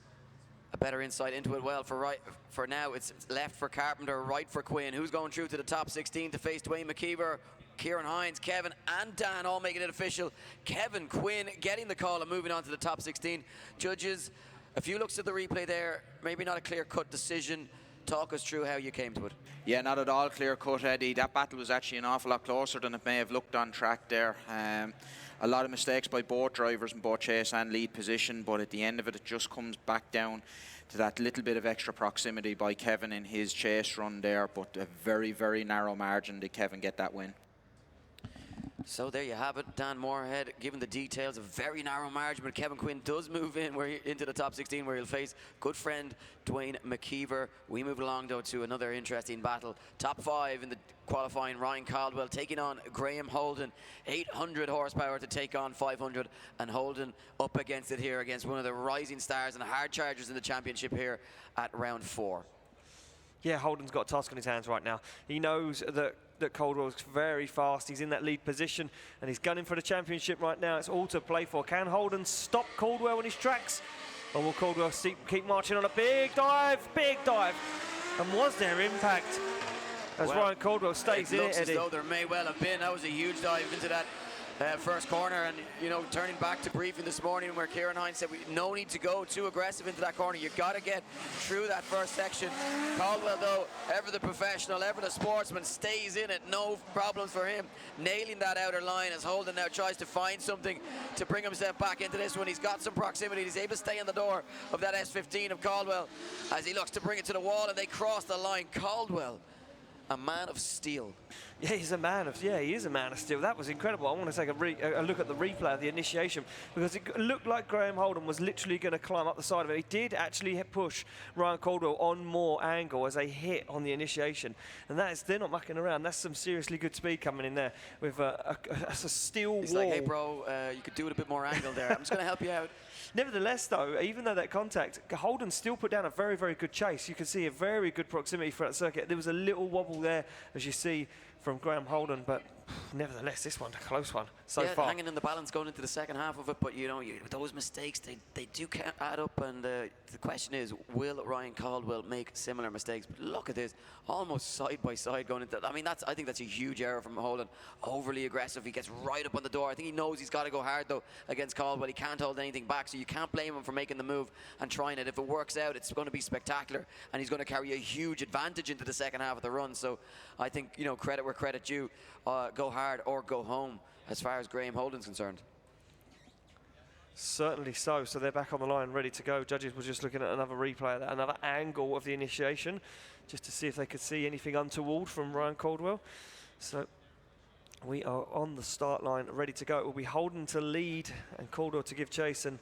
Speaker 2: a better insight into it. Well, for now, it's left for Carpenter, right for Quinn. Who's going through to the top 16 to face Dwayne McKeever, Kieran Hines, Kevin and Dan all making it official. Kevin Quinn getting the call and moving on to the top 16. Judges, a few looks at the replay there, maybe not a clear-cut decision. Talk us through how you came to it.
Speaker 9: Yeah, not at all clear-cut, Eddie. That battle was actually an awful lot closer than it may have looked on track there. A lot of mistakes by both drivers in both chase and lead position, but at the end of it, it just comes back down to that little bit of extra proximity by Kevin in his chase run there, but a very, very narrow margin did Kevin get that win.
Speaker 2: So there you have it. Dan Moorhead giving the details. A very narrow margin, but Kevin Quinn does move in into the top 16, where he'll face good friend Dwayne McKeever. We move along, though, to another interesting battle. Top 5 in the qualifying, Ryan Caldwell taking on Graham Holden. 800 horsepower to take on 500, and Holden up against it here, against one of the rising stars and hard chargers in the championship here at round 4.
Speaker 4: Yeah, Holden's got a task on his hands right now. He knows that Caldwell's very fast. He's in that lead position, and he's gunning for the championship right now. It's all to play for. Can Holden stop Caldwell in his tracks? Or will Caldwell keep marching on a big dive? Big dive. And was there impact as Ryan Caldwell stays in it, Eddie?
Speaker 2: It looks as though there may well have been. That was a huge dive into that first corner, and turning back to briefing this morning where Kieran Hines said no need to go too aggressive into that corner. You got to get through that first section. Caldwell, though, ever the professional, ever the sportsman, stays in it. No problems for him, nailing that outer line as Holden now tries to find something to bring himself back into this one. He's got some proximity. He's able to stay on the door of that S15 of Caldwell as he looks to bring it to the wall, and they cross the line. Caldwell, a man of steel.
Speaker 4: Yeah, he is a man of steel. That was incredible. I want to take a look at the replay of the initiation, because it looked like Graham Holden was literally going to climb up the side of it. He did actually push Ryan Caldwell on more angle as they hit on the initiation, and they're not mucking around. That's some seriously good speed coming in there with a steel wall.
Speaker 2: He's like, hey bro, you could do it a bit more angle there. I'm just going to help you out.
Speaker 4: Nevertheless, though, even though that contact, Holden still put down a very, very good chase. You can see a very good proximity for that circuit. There was a little wobble there, as you see from Graham Holden, but nevertheless, this one's a close one so far.
Speaker 2: Hanging in the balance going into the second half of it, but those mistakes, they do add up, and the question is, will Ryan Caldwell make similar mistakes? But look at this, almost side by side going into. I think that's a huge error from Holden. Overly aggressive, he gets right up on the door. I think he knows he's got to go hard though against Caldwell. He can't hold anything back, so you can't blame him for making the move and trying it. If it works out, it's going to be spectacular, and he's going to carry a huge advantage into the second half of the run. So I think credit where credit due. Go hard or go home as far as Graham Holden's concerned.
Speaker 4: Certainly so. So they're back on the line, ready to go. Judges were just looking at another replay, another angle of the initiation, just to see if they could see anything untoward from Ryan Caldwell. So we are on the start line, ready to go. It will be Holden to lead and Caldwell to give chase. And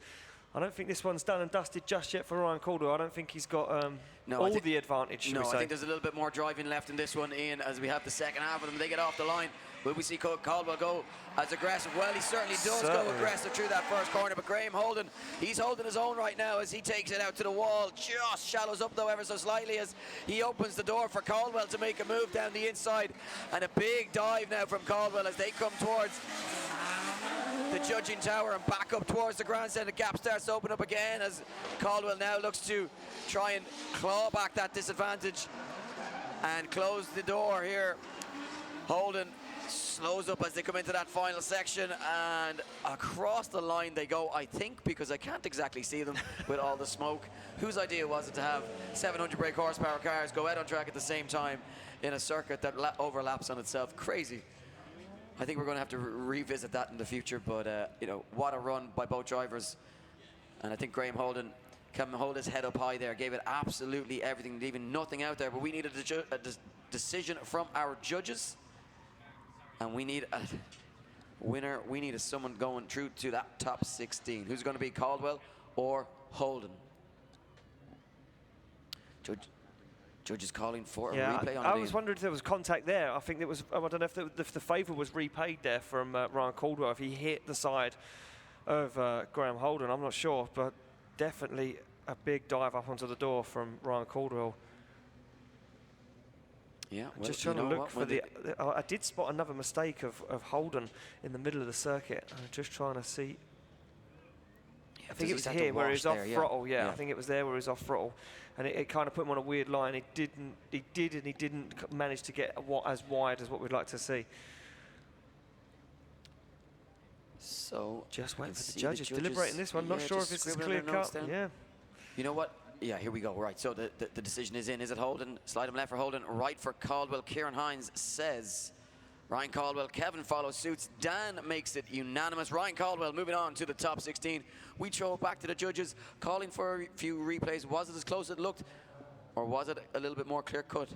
Speaker 4: I don't think this one's done and dusted just yet for Ryan Caldwell. I don't think he's got
Speaker 2: No,
Speaker 4: the advantage, should we
Speaker 2: No,
Speaker 4: say.
Speaker 2: I think there's a little bit more driving left in this one, Ian, as we have the second half of them. They get off the line. Will we see Caldwell go as aggressive? Well, he certainly does go aggressive through that first corner, but Graham Holden, he's holding his own right now as he takes it out to the wall. Just shallows up, though, ever so slightly as he opens the door for Caldwell to make a move down the inside. And a big dive now from Caldwell as they come towards the judging tower and back up towards the grandstand. The gap starts to open up again as Caldwell now looks to try and claw back that disadvantage and close the door here. Holden slows up as they come into that final section, and across the line they go, I think, because I can't exactly see them with all the smoke. Whose idea was it to have 700 brake horsepower cars go out on track at the same time in a circuit that overlaps on itself? Crazy. I think we're going to have to revisit that in the future, but you know, what a run by both drivers. And I think Graham Holden can hold his head up high there, gave it absolutely everything, leaving nothing out there. But we needed a decision from our judges, and we need a winner. We need someone going through to that top 16. Who's going to be Caldwell or Holden? Judge is calling for a replay on it.
Speaker 4: I was wondering if there was contact there. I think it was. I don't know if the favour was repaid there from Ryan Caldwell. If he hit the side of Graham Holden, I'm not sure, but definitely a big dive up onto the door from Ryan Caldwell.
Speaker 2: Yeah, well,
Speaker 4: just trying to look for I did spot another mistake of Holden in the middle of the circuit. I'm just trying to see. Yeah, I think it was here where he was off throttle. Yeah, I think it was there where he was off throttle, and it kind of put him on a weird line. He didn't manage to get as wide as what we'd like to see.
Speaker 2: So
Speaker 4: just waiting for the judges deliberating this one. Not sure if it's clear cut. Yeah.
Speaker 2: You know what? Yeah, here we go. Right, so the decision is in. Is it Holden? Slide him left for Holden, right for Caldwell. Kieran Hines says Ryan Caldwell. Kevin follows suits. Dan makes it unanimous. Ryan Caldwell moving on to the top 16. We throw it back to the judges, calling for a few replays. Was it as close as it looked, or was it a little bit more clear cut?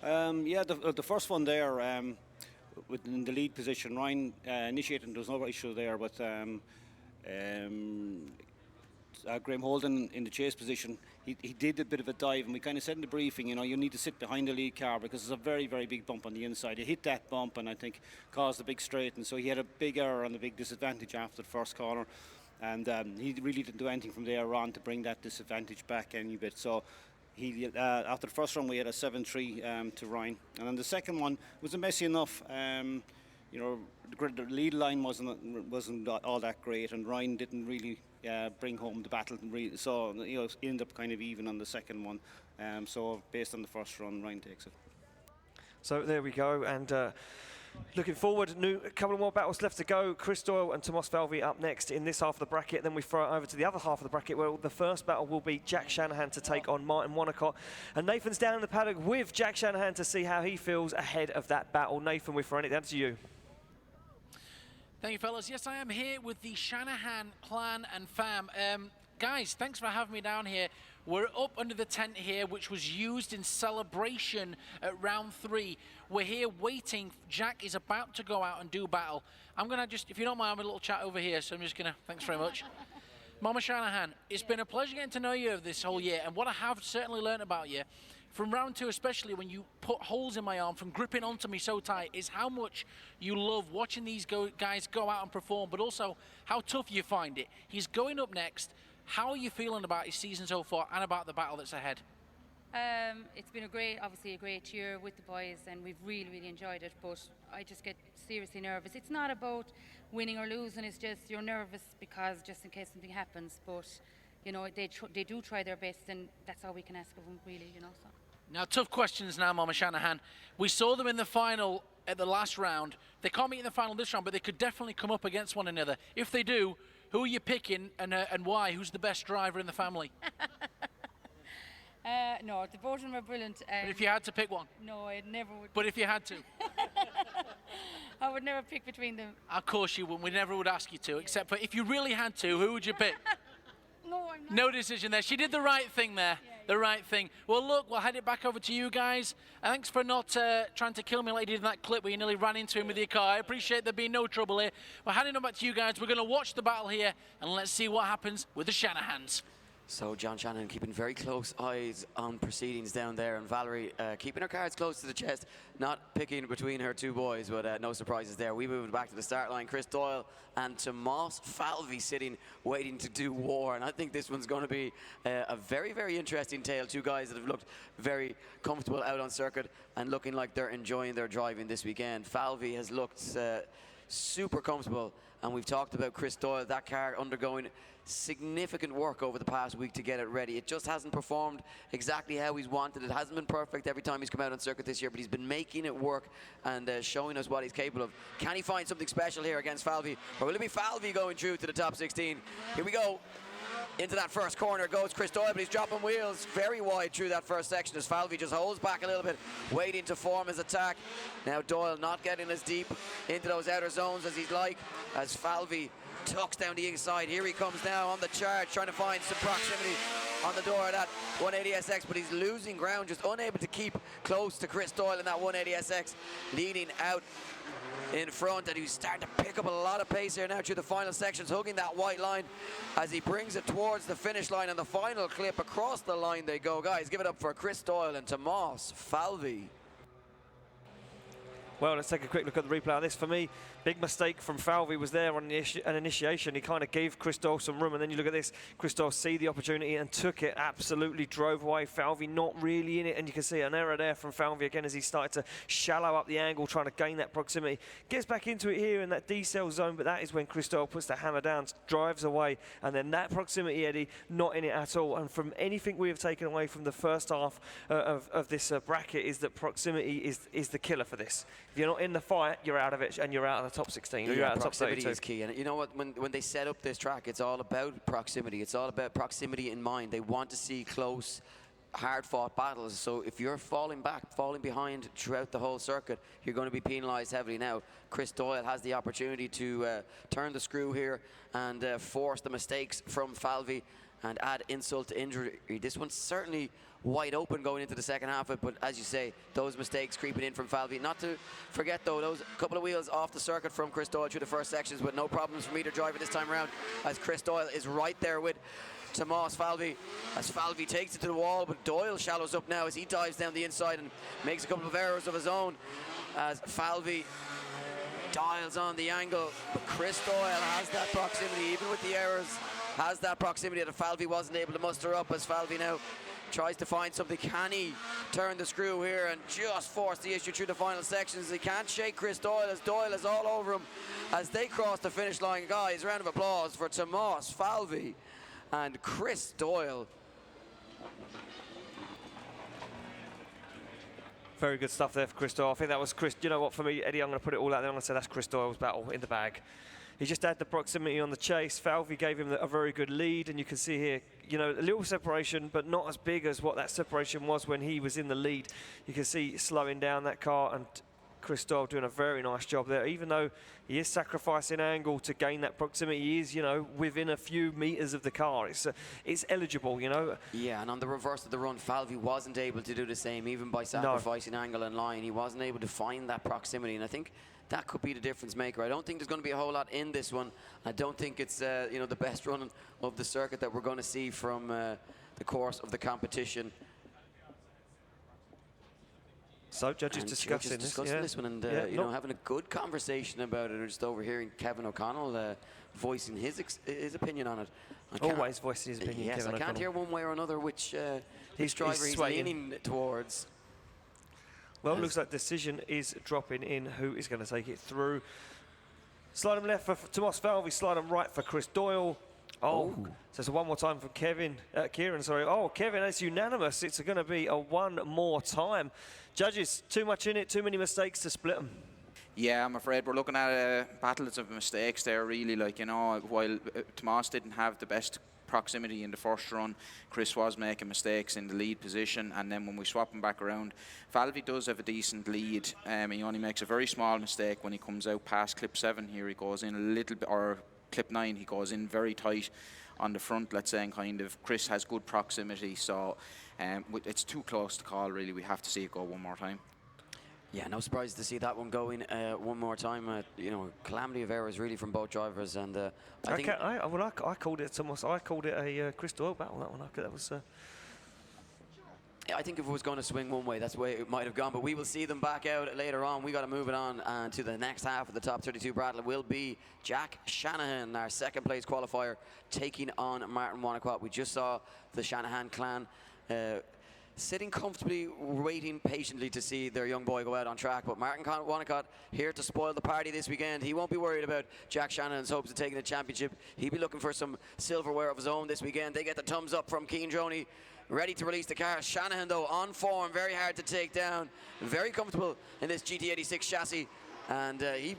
Speaker 8: Yeah, the first one there, in the lead position, Ryan initiated. There was no issue there, but Graham Holden in the chase position, he did a bit of a dive, and we kind of said in the briefing, you know, you need to sit behind the lead car because there's a very, very big bump on the inside. He hit that bump and I think caused a big straight, and so he had a big error and a big disadvantage after the first corner, and he really didn't do anything from there on to bring that disadvantage back any bit. So he after the first run we had a 7-3 to Ryan, and then the second one was a messy enough. You know, the lead line wasn't all that great, and Ryan didn't really bring home the battle. So you know, ended up kind of even on the second one. So based on the first run, Ryan takes it.
Speaker 4: So there we go, and looking forward, a couple of more battles left to go. Chris Doyle and Tomas Falvey up next in this half of the bracket. Then we throw it over to the other half of the bracket, where the first battle will be Jack Shanahan to take on Martin Wonnacott. And Nathan's down in the paddock with Jack Shanahan to see how he feels ahead of that battle. Nathan, we're throwing it down to you.
Speaker 1: Thank you, fellas. Yes, I am here with the Shanahan clan and fam. Guys, thanks for having me down here. We're up under the tent here, which was used in celebration at round 3. We're here waiting. Jack is about to go out and do battle. I'm going to just, if you don't mind, have a little chat over here, so I'm just going to, thanks very much. Mama Shanahan, it's been a pleasure getting to know you this whole year, and what I have certainly learned about you, from round 2 especially, when you put holes in my arm from gripping onto me so tight, is how much you love watching these guys go out and perform, but also how tough you find it. He's going up next. How are you feeling about his season so far and about the battle that's ahead?
Speaker 10: It's been obviously a great year with the boys, and we've really, really enjoyed it, but I just get seriously nervous. It's not about winning or losing, it's just you're nervous because just in case something happens, but you know, they do try their best, and that's all we can ask of them, really, you know. So.
Speaker 1: Now, tough questions now, Mama Shanahan. We saw them in the final at the last round. They can't meet in the final this round, but they could definitely come up against one another. If they do, who are you picking and why? Who's the best driver in the family?
Speaker 10: No, the both of them are brilliant.
Speaker 1: But if you had to pick one?
Speaker 10: No, I never would.
Speaker 1: But if you had to?
Speaker 10: I would never pick between them.
Speaker 1: Of course you wouldn't. We never would ask you to, except for if you really had to, who would you pick?
Speaker 10: No, I'm not.
Speaker 1: No decision there. She did the right thing there.
Speaker 10: Yeah.
Speaker 1: the right thing. Well, look, we'll head it back over to you guys. Thanks for not trying to kill me like you did in that clip where you nearly ran into him with your car. I appreciate there being no trouble here. We're heading on back to you guys. We're going to watch the battle here, and let's see what happens with the Shanahans.
Speaker 2: So John Shannon keeping very close eyes on proceedings down there, and Valerie keeping her cards close to the chest, not picking between her two boys, but no surprises there. We moved back to the start line. Chris Doyle and Tomas Falvey sitting, waiting to do war, and I think this one's going to be a very, very interesting tale. Two guys that have looked very comfortable out on circuit and looking like they're enjoying their driving this weekend. Falvey has looked super comfortable, and we've talked about Chris Doyle, that car undergoing significant work over the past week to get it ready. It just hasn't performed exactly how he's wanted. It hasn't been perfect every time he's come out on circuit this year, but he's been making it work and showing us what he's capable of. Can he find something special here against Falvey, or will it be Falvey going through to the top 16? Here we go. Into that first corner goes Chris Doyle, but he's dropping wheels very wide through that first section as Falvey just holds back a little bit, waiting to form his attack. Now Doyle not getting as deep into those outer zones as he'd like, as Falvey tucks down the inside. Here he comes now on the charge, trying to find some proximity on the door of that 180SX, but he's losing ground, just unable to keep close to Chris Doyle in that 180SX, leading out in front, and he's starting to pick up a lot of pace here now through the final sections, hugging that white line as he brings it towards the finish line, and the final clip across the line they go. Guys, give it up for Chris Doyle and Tomas Falvey.
Speaker 4: Well, let's take a quick look at the replay on this. For me, big mistake from Falvey was there on an initiation. He kind of gave Chris Doyle some room, and then you look at this. Chris Doyle see the opportunity and took it, absolutely drove away. Falvey not really in it, and you can see an error there from Falvey again as he started to shallow up the angle, trying to gain that proximity. Gets back into it here in that decel zone, but that is when Chris Doyle puts the hammer down, drives away, and then that proximity, Eddie, not in it at all. And from anything we have taken away from the first half of this bracket is that proximity is the killer for this. If you're not in the fight, you're out of it, and you're out of the top 16. You're out of the top 32.
Speaker 2: Proximity is key, and you know what? When they set up this track, it's all about proximity. It's all about proximity in mind. They want to see close, hard-fought battles. So if you're falling back, falling behind throughout the whole circuit, you're going to be penalised heavily. Now, Chris Doyle has the opportunity to turn the screw here and force the mistakes from Falvey and add insult to injury. This one's certainly wide open going into the second half of it, but as you say, those mistakes creeping in from Falvey. Not to forget though, those couple of wheels off the circuit from Chris Doyle through the first sections, but no problems from either driver this time around, as Chris Doyle is right there with Tomas Falvey, as Falvey takes it to the wall, but Doyle shallows up now as he dives down the inside and makes a couple of errors of his own, as Falvey dials on the angle, but Chris Doyle has that proximity, even with the errors, has that proximity that Falvey wasn't able to muster up, as Falvey now tries to find something. Can he turn the screw here and just force the issue through the final sections? He can't shake Chris Doyle, as Doyle is all over him as they cross the finish line. Guys, round of applause for Tomas Falvey and Chris Doyle.
Speaker 4: Very good stuff there for Chris Doyle. I think that was Chris. You know what, for me, Eddie, I'm going to put it all out there. I'm going to say that's Chris Doyle's battle in the bag. He just had the proximity on the chase. Falvey gave him a very good lead, and you can see here, you know, a little separation, but not as big as what that separation was when he was in the lead. You can see slowing down that car, and Chris Doyle doing a very nice job there. Even though he is sacrificing angle to gain that proximity, he is, you know, within a few meters of the car. It's eligible, you know.
Speaker 2: Yeah, and on the reverse of the run, Falvey wasn't able to do the same, even by sacrificing angle and line. He wasn't able to find that proximity, and I think that could be the difference maker. I don't think there's going to be a whole lot in this one. I don't think it's you know, the best run of the circuit that we're going to see from the course of the competition.
Speaker 4: So judges discussing
Speaker 2: this one, and you know, having a good conversation about it. Or just overhearing Kevin O'Connell voicing his opinion on it.
Speaker 4: Always voicing his opinion.
Speaker 2: Yes,
Speaker 4: Kevin
Speaker 2: I can't hear one way or another which driver he's leaning towards.
Speaker 4: Well, it looks like decision is dropping in. Who is going to take it through? Slide him left for Tomas Falvey, slide him right for Chris Doyle. Oh, so it's a one more time for Kieran, sorry. Oh, Kevin, it's unanimous. It's going to be a one more time. Judges, too much in it, too many mistakes to split them.
Speaker 9: Yeah, I'm afraid we're looking at a battle of mistakes there, really. Like, you know, while Tomas didn't have the best proximity in the first run, Chris was making mistakes in the lead position, and then when we swap him back around, Falvey does have a decent lead. He only makes a very small mistake when he comes out past clip 7 here. He goes in a little bit, or clip 9, he goes in very tight on the front, let's say, and kind of Chris has good proximity, so it's too close to call, really. We have to see it go one more time.
Speaker 2: Yeah, no surprise to see that one going one more time. You know, calamity of errors really from both drivers, and I think
Speaker 4: I called it almost. I called it a crystal oil battle. That one. That was.
Speaker 2: Yeah, I think if it was going to swing one way, that's the way it might have gone. But we will see them back out later on. We got to move it on to the next half of the top 32 battle. It will be Jack Shanahan, our second place qualifier, taking on Martin Wonnacott. We just saw the Shanahan clan sitting comfortably, waiting patiently to see their young boy go out on track. But Martin Wonnacott here to spoil the party this weekend. He won't be worried about Jack Shanahan's hopes of taking the championship. He'll be looking for some silverware of his own this weekend. They get the thumbs up from Cian Droney, ready to release the car. Shanahan, though, on form, very hard to take down, very comfortable in this GT86 chassis. And he's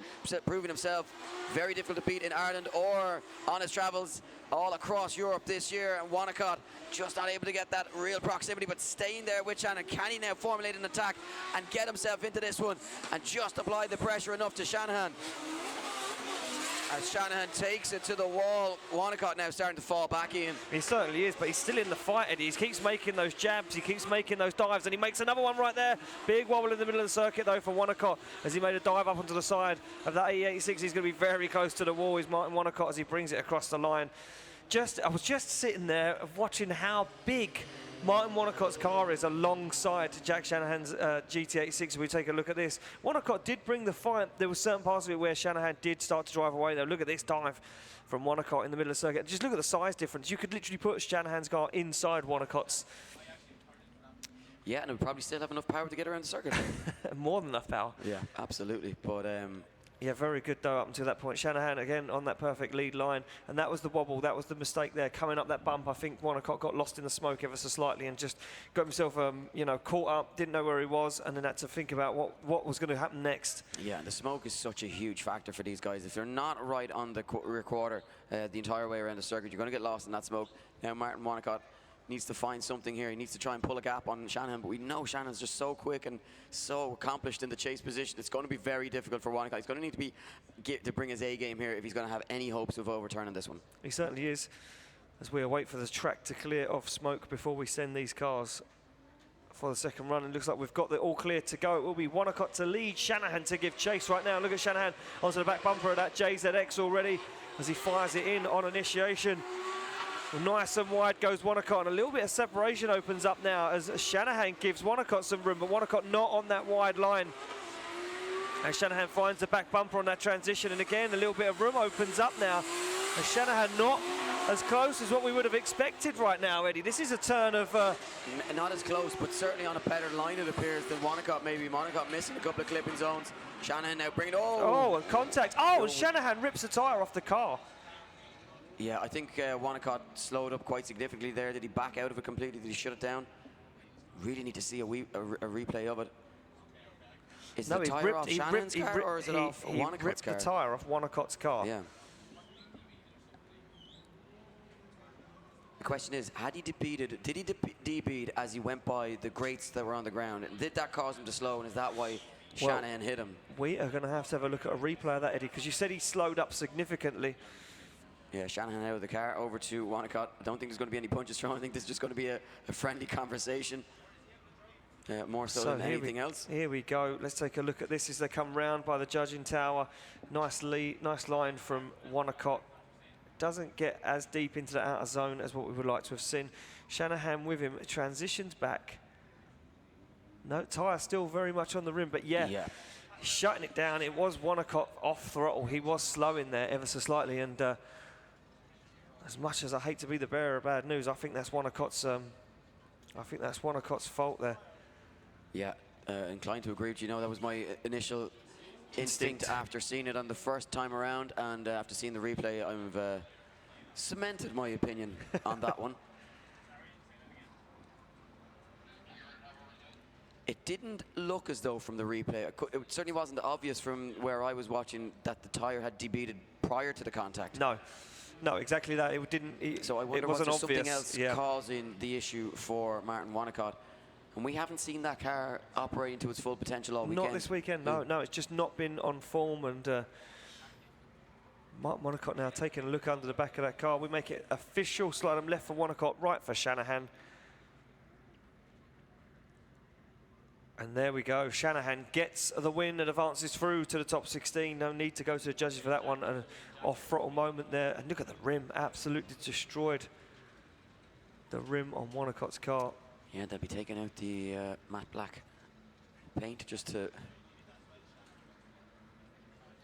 Speaker 2: proving himself very difficult to beat in Ireland or on his travels all across Europe this year. And Wonnacott just not able to get that real proximity, but staying there with Shanahan. Can he now formulate an attack and get himself into this one and just apply the pressure enough to Shanahan? As Shanahan takes it to the wall, Wonnacott now starting to fall back in.
Speaker 4: He certainly is, but he's still in the fight, Eddie. He keeps making those jabs, he keeps making those dives, and he makes another one right there. Big wobble in the middle of the circuit, though, for Wonnacott, as he made a dive up onto the side of that E86. He's going to be very close to the wall, is Martin Wonnacott, as he brings it across the line. I was just sitting there watching how big Martin Wonnacott's car is alongside Jack Shanahan's GT86. We take a look at this. Wonnacott did bring the fight. There were certain parts of it where Shanahan did start to drive away, though. Look at this dive from Wonnacott in the middle of the circuit. Just look at the size difference. You could literally put Shanahan's car inside Wannacott's.
Speaker 2: Yeah, and it would probably still have enough power to get around the circuit.
Speaker 4: More than enough power.
Speaker 2: Yeah, absolutely. But
Speaker 4: yeah, very good though up until that point. Shanahan again on that perfect lead line, and that was the wobble, that was the mistake there. Coming up that bump, I think Wonnacott got lost in the smoke ever so slightly and just got himself, you know, caught up, didn't know where he was, and then had to think about what was going to happen next.
Speaker 2: Yeah, the smoke is such a huge factor for these guys. If they're not right on the rear quarter the entire way around the circuit, you're going to get lost in that smoke. Now Martin Wonnacott needs to find something here. He needs to try and pull a gap on Shanahan, but we know Shanahan's just so quick and so accomplished in the chase position. It's going to be very difficult for Wonnacott. He's going to need to bring his A game here if he's going to have any hopes of overturning this one.
Speaker 4: He certainly is, as we await for the track to clear of smoke before we send these cars for the second run. It looks like we've got the all clear to go. It will be Wonnacott to lead, Shanahan to give chase right now. Look at Shanahan onto the back bumper of that JZX already as he fires it in on initiation. Nice and wide goes Wonnacott, and a little bit of separation opens up now as Shanahan gives Wonnacott some room, but Wonnacott not on that wide line. And Shanahan finds the back bumper on that transition, and again a little bit of room opens up now. And Shanahan not as close as what we would have expected right now, Eddie. This is a turn of...
Speaker 2: Not as close, but certainly on a better line it appears than Wonnacott maybe. Wonnacott missing a couple of clipping zones. Shanahan now bringing...
Speaker 4: Oh, and contact. Oh, and Shanahan rips the tyre off the car.
Speaker 2: Yeah, I think Wonnacott slowed up quite significantly there. Did he back out of it completely? Did he shut it down? Really need to see a replay of it. Is the tyre off Shanahan's car or is it off Wonnacott's car?
Speaker 4: He ripped the tyre off Wannacott's car.
Speaker 2: Yeah. The question is, did he debead as he went by the grates that were on the ground? Did that cause him to slow, and is that why Shanahan hit him?
Speaker 4: We are going to have a look at a replay of that, Eddie, because you said he slowed up significantly.
Speaker 2: Yeah, Shanahan out of the car, over to Wonnacott. I don't think there's going to be any punches thrown. I think this is just going to be a friendly conversation, more so than anything else.
Speaker 4: Here we go. Let's take a look at this as they come round by the judging tower. Nice line from Wonnacott. Doesn't get as deep into the outer zone as what we would like to have seen. Shanahan with him, transitions back. No, tyre still very much on the rim, but yeah. Shutting it down. It was Wonnacott off throttle. He was slowing there ever so slightly, and as much as I hate to be the bearer of bad news, I think that's Wannacott's. Fault there.
Speaker 2: Yeah, inclined to agree with you. Know, that was my initial instinct after seeing it on the first time around, and after seeing the replay, I've cemented my opinion on that one. It didn't look as though from the replay, it certainly wasn't obvious from where I was watching that the tyre had debeaded prior to the contact.
Speaker 4: No, exactly that. It didn't.
Speaker 2: So I wonder,
Speaker 4: it
Speaker 2: was
Speaker 4: wasn't
Speaker 2: there
Speaker 4: obvious.
Speaker 2: Something else causing the issue for Martin Wonnacott? And we haven't seen that car operating to its full potential all weekend.
Speaker 4: Not this weekend. No. It's just not been on form, and Mark Monacott now taking a look under the back of that car. We make it official. Slide them left for Monacott, right for Shanahan. And there we go. Shanahan gets the win and advances through to the top 16. No need to go to the judges for that one. An off-throttle moment there. And look at the rim. Absolutely destroyed the rim on Monacott's car.
Speaker 2: Yeah, they'll be taking out the matte black paint just to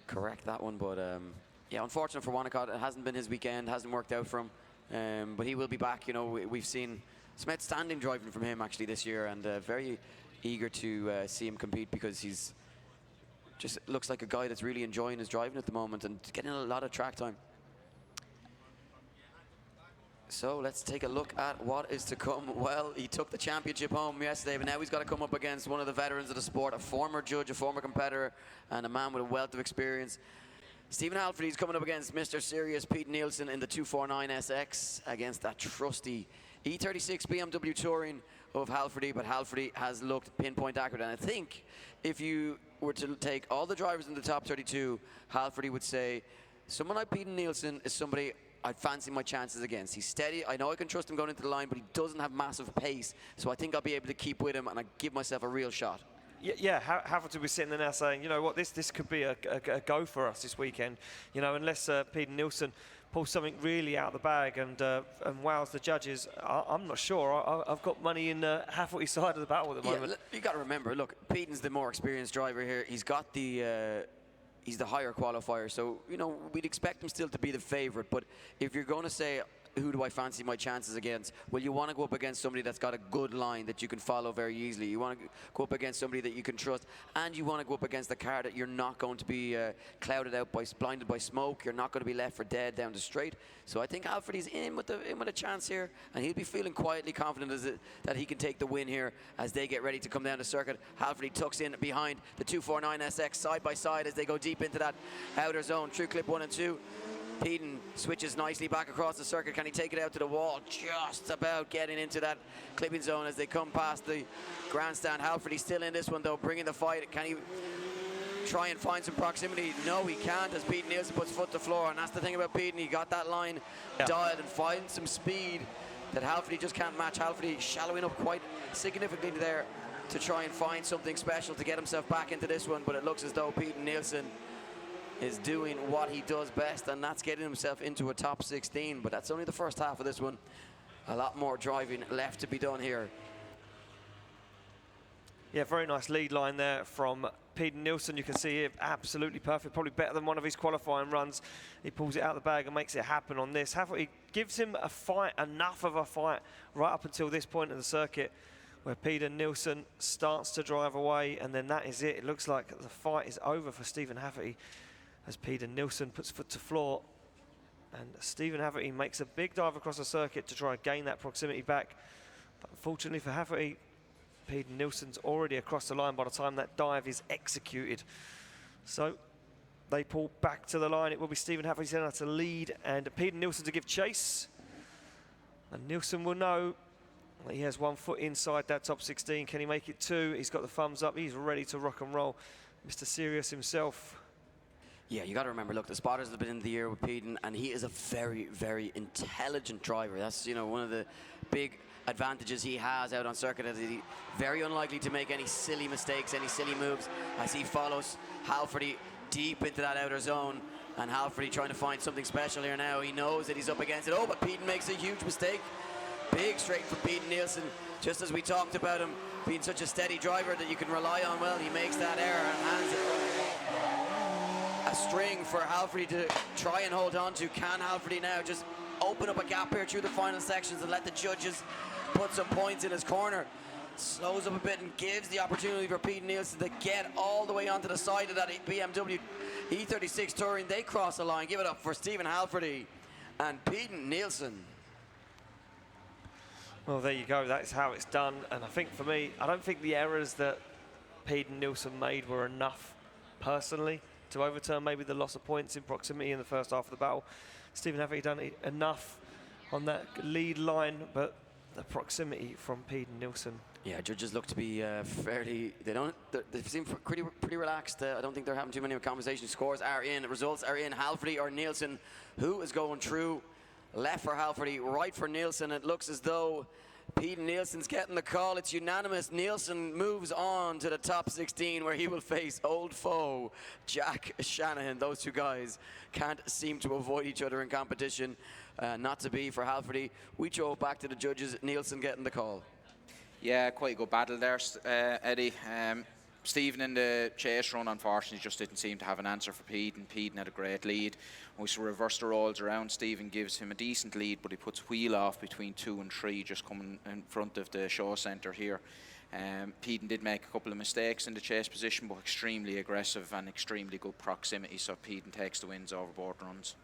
Speaker 2: correct that one. But yeah, unfortunate for Wanacott. It hasn't been his weekend. Hasn't worked out for him. But he will be back. You know, we've seen some outstanding driving from him actually this year, and very eager to see him compete, because he's just looks like a guy that's really enjoying his driving at the moment and getting a lot of track time. So let's take a look at what is to come. Well, he took the championship home yesterday, but now he's got to come up against one of the veterans of the sport, a former judge, a former competitor, and a man with a wealth of experience. Stephen Halfordy's coming up against Mr. Serious Pete Nielsen in the 249 SX, against that trusty E36 BMW Touring of Halfordy, but Halfordy has looked pinpoint accurate. And I think if you were to take all the drivers in the top 32, Halfordy would say someone like Pete Nielsen is somebody I'd fancy my chances against. He's steady. I know I can trust him going into the line, but he doesn't have massive pace. So I think I'll be able to keep with him, and I give myself a real shot.
Speaker 4: Yeah, Halfordy was sitting there now saying, you know what, this could be a go for us this weekend. You know, unless Pete Nielsen pulls something really out of the bag and wows the judges, I'm not sure. I've got money in Halfordy's side of the battle at the moment.
Speaker 2: Yeah, you got to remember, look, Peten's the more experienced driver here. He's got the he's the higher qualifier, so you know we'd expect him still to be the favourite. But if you're going to say, who do I fancy my chances against? Well, you want to go up against somebody that's got a good line that you can follow very easily. You want to go up against somebody that you can trust, and you want to go up against a car that you're not going to be clouded out by, blinded by smoke. You're not going to be left for dead down the straight. So I think Halfordy's in with a chance here, and he'll be feeling quietly confident that he can take the win here as they get ready to come down the circuit. Halfordy tucks in behind the 249 SX side by side as they go deep into that outer zone. True clip 1 and 2. Peden switches nicely back across the circuit. Can he take it out to the wall? Just about getting into that clipping zone as they come past the grandstand. Halfordy still in this one though, bringing the fight. Can he try and find some proximity? No, he can't, as Pete Nielsen puts foot to floor. And that's the thing about Peden. He got that line dialed and finds some speed that Halfordy just can't match. Halfordy shallowing up quite significantly there to try and find something special to get himself back into this one. But it looks as though Pete Nielsen is doing what he does best, and that's getting himself into a top 16. But that's only the first half of this one. A lot more driving left to be done here.
Speaker 4: Yeah, very nice lead line there from Peden Nielsen. You can see it absolutely perfect, probably better than one of his qualifying runs. He pulls it out of the bag and makes it happen on this. He gives him a fight, enough of a fight, right up until this point in the circuit, where Peden Nielsen starts to drive away, and then that is it. It looks like the fight is over for Stephen Halfordy, as Peden Nielsen puts foot to floor, and Stephen Halfordy makes a big dive across the circuit to try and gain that proximity back. But unfortunately for Halfordy, Peden Nielsen's already across the line by the time that dive is executed. So they pull back to the line. It will be Stephen Halfordy now to lead, and Peden Nielsen to give chase. And Nielsen will know that he has 1 foot inside that top 16. Can he make it 2? He's got the thumbs up. He's ready to rock and roll. Mr. Serious himself.
Speaker 2: Yeah, you got to remember, look, the spotters have been in the year with Peden, and he is a very, very intelligent driver. That's, you know, one of the big advantages he has out on circuit, is he's very unlikely to make any silly mistakes, any silly moves, as he follows Halfordy deep into that outer zone. And Halfordy trying to find something special here now. He knows that he's up against it. Oh, but Peden makes a huge mistake. Big straight for Peden Nielsen, just as we talked about him being such a steady driver that you can rely on. Well, he makes that error and hands it. A string for Halfordy to try and hold on to. Can Halfordy now just open up a gap here through the final sections and let the judges put some points in his corner? Slows up a bit and gives the opportunity for Peden Nielsen to get all the way onto the side of that BMW E36 Touring. They cross the line. Give it up for Stephen Halfordy and Peden Nielsen.
Speaker 4: Well, there you go. That's how it's done. And I think for me, I don't think the errors that Peden Nielsen made were enough, personally, to overturn maybe the loss of points in proximity in the first half of the battle. Stephen Halfordy done enough on that lead line, but the proximity from Pede and Nielsen.
Speaker 2: Yeah, judges look to be fairly. They seem pretty relaxed. I don't think they're having too many conversations. Scores are in. Results are in. Halfrey or Nielsen, who is going through? Left for Halfrey, right for Nielsen. It looks as though Pete Nielsen's getting the call. It's unanimous. Nielsen moves on to the top 16, where he will face old foe Jack Shanahan. Those two guys can't seem to avoid each other in competition. Not to be for Halfrey. We throw it back to the judges. Nielsen getting the call.
Speaker 9: Yeah, quite a good battle there, Eddie. Stephen in the chase run, unfortunately, just didn't seem to have an answer for Pete, and Pete had a great lead. We reversed the roles around. Stephen gives him a decent lead, but he puts wheel off between 2 and 3, just coming in front of the show centre here. Pete did make a couple of mistakes in the chase position, but extremely aggressive and extremely good proximity, so Pete takes the wins over both runs.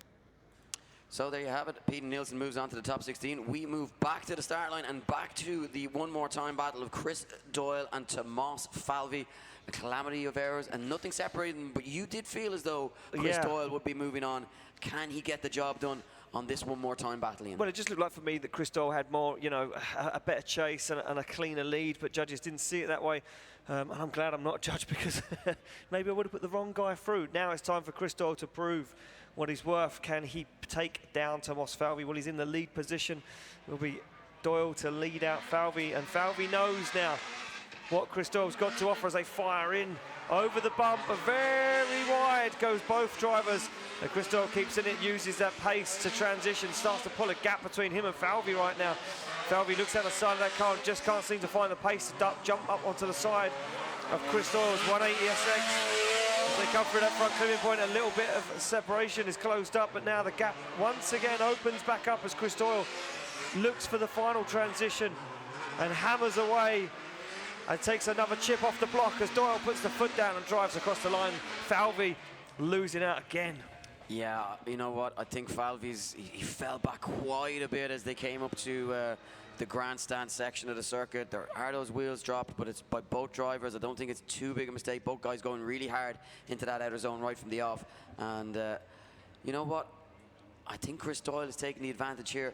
Speaker 2: So there you have it. Pete Nielsen moves on to the top 16. We move back to the start line and back to the one more time battle of Chris Doyle and Tomas Falvey. A calamity of errors and nothing separating them, but you did feel as though Chris Doyle would be moving on. Can he get the job done on this one more time battle, Ian?
Speaker 4: Well, it just looked like for me that Chris Doyle had more, you know, a better chase and a cleaner lead, but judges didn't see it that way. And I'm glad I'm not a judge, because maybe I would have put the wrong guy through. Now it's time for Chris Doyle to prove what he's worth. Can he take down Tomas Falvey? Well, he's in the lead position. It will be Doyle to lead out Falvey, and Falvey knows now what Chris Doyle's got to offer as they fire in over the bump. Very wide goes both drivers. And Chris Doyle keeps in it, uses that pace to transition, starts to pull a gap between him and Falvey right now. Falvey looks at the side of that car and just can't seem to find the pace to jump up onto the side of Chris Doyle's 180 SX. As they come through that front clipping point, a little bit of separation is closed up, but now the gap once again opens back up as Chris Doyle looks for the final transition and hammers away and takes another chip off the block as Doyle puts the foot down and drives across the line. Falvey losing out again.
Speaker 2: Yeah, you know what? I think Falvey's, he fell back quite a bit as they came up to the grandstand section of the circuit. There are those wheels dropped, but it's by both drivers. I don't think it's too big a mistake. Both guys going really hard into that outer zone right from the off. And you know what? I think Chris Doyle is taking the advantage here.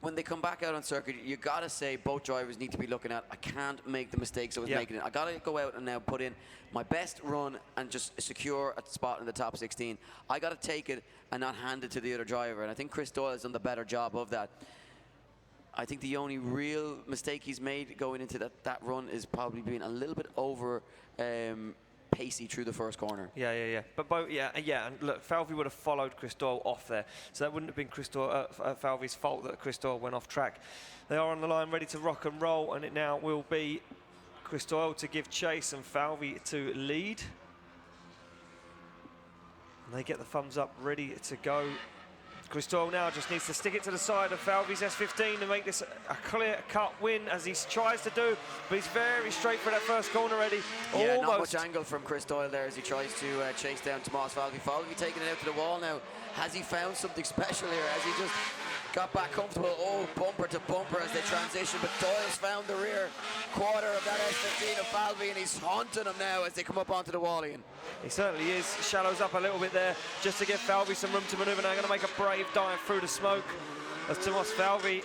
Speaker 2: When they come back out on circuit, you gotta say both drivers need to be looking at, I can't make the mistakes I was making. I gotta go out and now put in my best run and just secure a spot in the top 16. I gotta take it and not hand it to the other driver. And I think Chris Doyle has done the better job of that. I think the only real mistake he's made going into that run is probably being a little bit over pacey through the first corner.
Speaker 4: Yeah. But both, and look, Falvey would have followed Chris Doyle off there, so that wouldn't have been Falvey's fault that Chris Doyle went off track. They are on the line, ready to rock and roll, and it now will be Chris Doyle to give chase and Falvey to lead. And they get the thumbs up, ready to go. Chris Doyle now just needs to stick it to the side of Falvey's S15 to make this a clear-cut win, as he tries to do, but he's very straight for that first corner already.
Speaker 2: Yeah, not much angle from Chris Doyle there as he tries to chase down Tomas Falvey. Falvey taking it out to the wall now. Has he found something special here? Has he just got back comfortable? Oh, bumper to bumper as they transition, but Doyle's found the rear quarter of that S15 of Falvey, and he's haunting him now as they come up onto the wall, Ian.
Speaker 4: He certainly is. Shallows up a little bit there just to give Falvey some room to manoeuvre. Now going to make a brave dive through the smoke as Tomas Falvey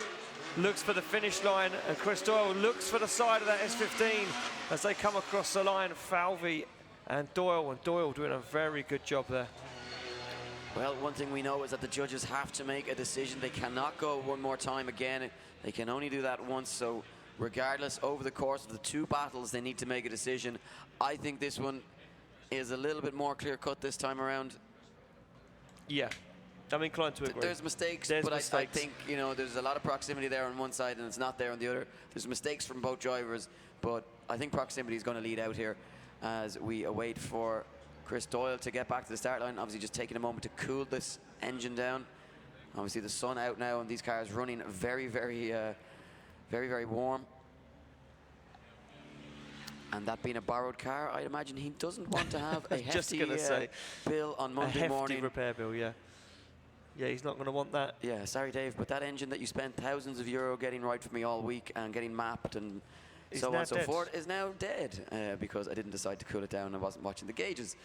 Speaker 4: looks for the finish line, and Chris Doyle looks for the side of that S15 as they come across the line. Falvey and Doyle doing a very good job there.
Speaker 2: Well, one thing we know is that the judges have to make a decision. They cannot go one more time again. They can only do that once, so regardless, over the course of the two battles, they need to make a decision. I think this one is a little bit more clear-cut this time around.
Speaker 4: Yeah, I'm inclined to agree.
Speaker 2: There's mistakes, but I think, you know, there's a lot of proximity there on one side and it's not there on the other. There's mistakes from both drivers, but I think proximity is going to lead out here as we await for Chris Doyle to get back to the start line. Obviously just taking a moment to cool this engine down. Obviously the sun out now and these cars running very, very warm. And that being a borrowed car, I'd imagine he doesn't want to have a hefty bill on Monday morning.
Speaker 4: A hefty repair bill, yeah. Yeah, he's not going to want that.
Speaker 2: Yeah, sorry, Dave, but that engine that you spent thousands of euro getting right for me all week and getting mapped and so on and so forth is now dead because I didn't decide to cool it down and I wasn't watching the gauges.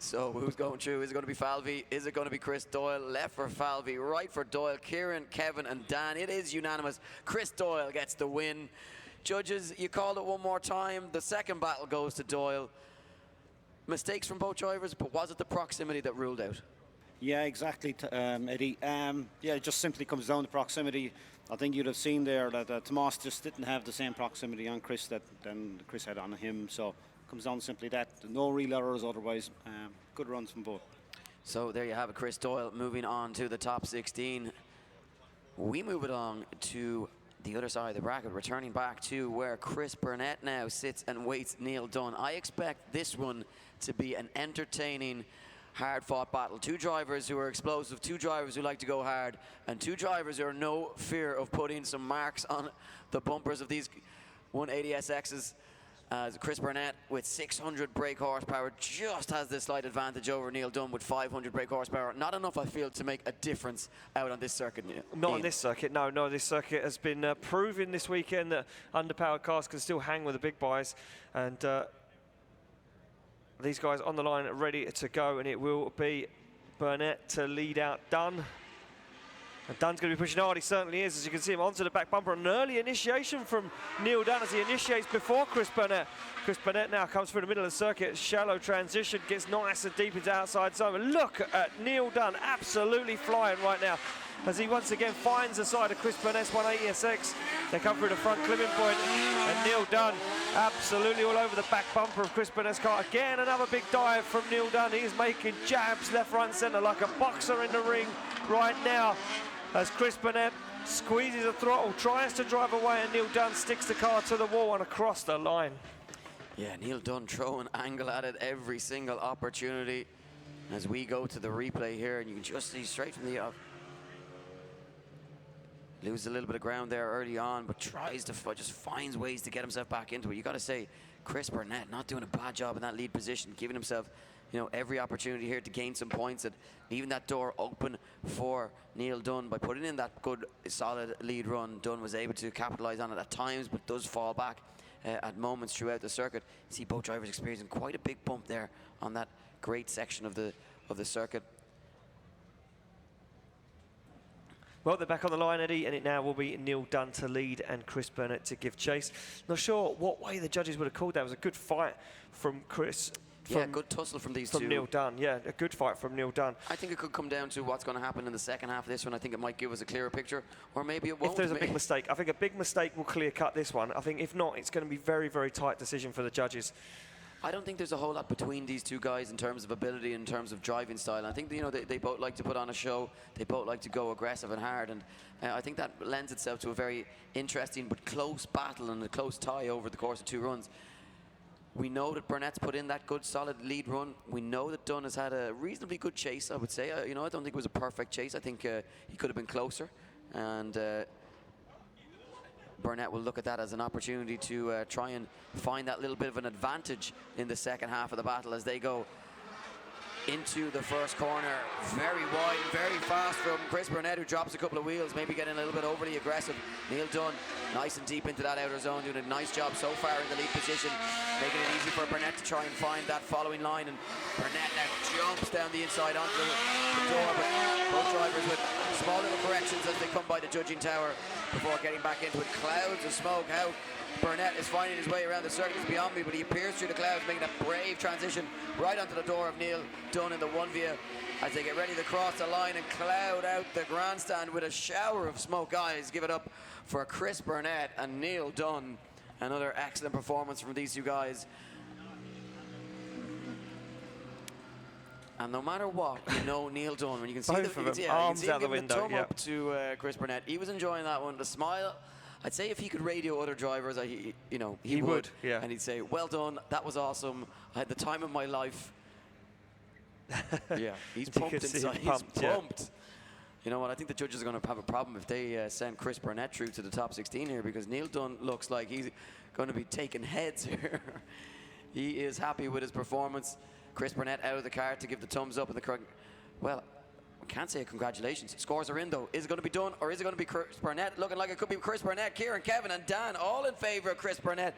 Speaker 2: So who's going through? Is it going to be Falvey? Is it going to be Chris Doyle? Left for Falvey, right for Doyle. Kieran, Kevin and Dan. It is unanimous. Chris Doyle gets the win. Judges, you called it one more time. The second battle goes to Doyle. Mistakes from both drivers, but was it the proximity that ruled out?
Speaker 8: Yeah, exactly, Eddie. Yeah, it just simply comes down to proximity. I think you'd have seen there that Tomas just didn't have the same proximity on Chris than Chris had on him. So it comes down to simply that. No real errors otherwise. Good runs from both.
Speaker 2: So there you have it, Chris Doyle moving on to the top 16. We move it on to the other side of the bracket, returning back to where Chris Burnett now sits and waits Neil Dunn. I expect this one to be an entertaining, hard-fought battle. Two drivers who are explosive, two drivers who like to go hard, and two drivers who are no fear of putting some marks on the bumpers of these 180SXs. Chris Burnett with 600 brake horsepower just has this slight advantage over Neil Dunn with 500 brake horsepower. Not enough, I feel, to make a difference out on this circuit.
Speaker 4: Not on this circuit, no. This circuit has been proving this weekend that underpowered cars can still hang with the big boys. And these guys on the line ready to go, and it will be Burnett to lead out Dunn. And Dunn's going to be pushing hard, he certainly is, as you can see him onto the back bumper. An early initiation from Neil Dunn as he initiates before Chris Burnett. Chris Burnett now comes through the middle of the circuit, shallow transition, gets nice and deep into outside zone. And look at Neil Dunn, absolutely flying right now, as he once again finds the side of Chris Burnett's 180SX. They come through the front clipping point, and Neil Dunn absolutely all over the back bumper of Chris Burnett's car. Again, another big dive from Neil Dunn. He's making jabs left, right, and centre like a boxer in the ring right now, as Chris Burnett squeezes the throttle, tries to drive away, and Neil Dunn sticks the car to the wall and across the line.
Speaker 2: Yeah, Neil Dunn throwing angle at it every single opportunity. As we go to the replay here, and you can just see straight from the off. Loses a little bit of ground there early on, but tries to just finds ways to get himself back into it. You got to say, Chris Burnett not doing a bad job in that lead position, giving himself, you know, every opportunity here to gain some points, and leaving that door open for Neil Dunn by putting in that good, solid lead run. Dunn was able to capitalise on it at times, but does fall back at moments throughout the circuit. You see both drivers experiencing quite a big bump there on that great section of the circuit.
Speaker 4: Well, they're back on the line, Eddie, and it now will be Neil Dunn to lead and Chris Burnett to give chase. Not sure what way the judges would have called that. It was a good fight from Chris.
Speaker 2: Yeah, good tussle from these two.
Speaker 4: From Neil Dunn, yeah, a good fight from Neil Dunn.
Speaker 2: I think it could come down to what's going to happen in the second half of this one. I think it might give us a clearer picture, or maybe it won't.
Speaker 4: If there's a big mistake, I think a big mistake will clear cut this one. I think if not, it's going to be very, very tight decision for the judges.
Speaker 2: I don't think there's a whole lot between these two guys in terms of ability, in terms of driving style. I think, you know, they both like to put on a show. They both like to go aggressive and hard, and I think that lends itself to a very interesting but close battle and a close tie over the course of two runs. We know that Burnett's put in that good, solid lead run. We know that Dunn has had a reasonably good chase, I would say. You know, I don't think it was a perfect chase. I think he could have been closer, and Burnett will look at that as an opportunity to try and find that little bit of an advantage in the second half of the battle as they go into the first corner. Very wide, very fast from Chris Burnett, who drops a couple of wheels, maybe getting a little bit overly aggressive. Neil Dunn nice and deep into that outer zone, doing a nice job so far in the lead position, making it easy for Burnett to try and find that following line, and Burnett now jumps down the inside onto the door, but both drivers with small little corrections as they come by the judging tower before getting back into it. Clouds of smoke. How Burnett is finding his way around the circuit is beyond me, but he appears through the clouds, making a brave transition right onto the door of Neil Dunn in the 1-via as they get ready to cross the line and cloud out the grandstand with a shower of smoke. Guys, give it up for Chris Burnett and Neil Dunn. Another excellent performance from these two guys. And no matter what, you know Neil Dunn, when you can see
Speaker 4: Both of them, arms out the window,
Speaker 2: thumb up to Chris Burnett. He was enjoying that one. The smile. I'd say if he could radio other drivers, he would.
Speaker 4: Yeah.
Speaker 2: And he'd say, "Well done, that was awesome. I had the time of my life." Yeah, he's pumped inside. He's pumped.
Speaker 4: Yeah.
Speaker 2: You know what? I think the judges are going to have a problem if they send Chris Burnett through to the top 16 here, because Neil Dunn looks like he's going to be taking heads here. He is happy with his performance. Chris Burnett out of the car to give the thumbs up in the correct. Well, I can't say congratulations. Scores are in though. Is it going to be Dunn or is it going to be Chris Burnett? Looking like it could be Chris Burnett. Kieran, Kevin and Dan all in favour of Chris Burnett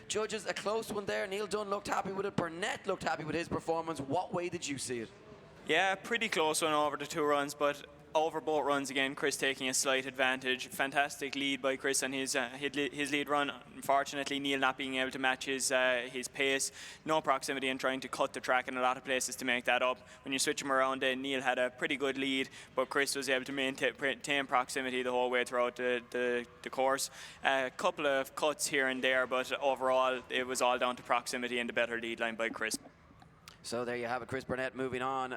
Speaker 2: Judges, a close one there. Neil Dunn looked happy with it. Burnett looked happy with his performance. What way did you see it?
Speaker 3: Yeah, pretty close one over the 2 runs, but over both runs again, Chris taking a slight advantage. Fantastic lead by Chris on his lead run. Unfortunately, Neil not being able to match his pace. No proximity and trying to cut the track in a lot of places to make that up. When you switch him around, then Neil had a pretty good lead, but Chris was able to maintain proximity the whole way throughout the course. A couple of cuts here and there, but overall, it was all down to proximity and the better lead line by Chris.
Speaker 2: So there you have it, Chris Burnett moving on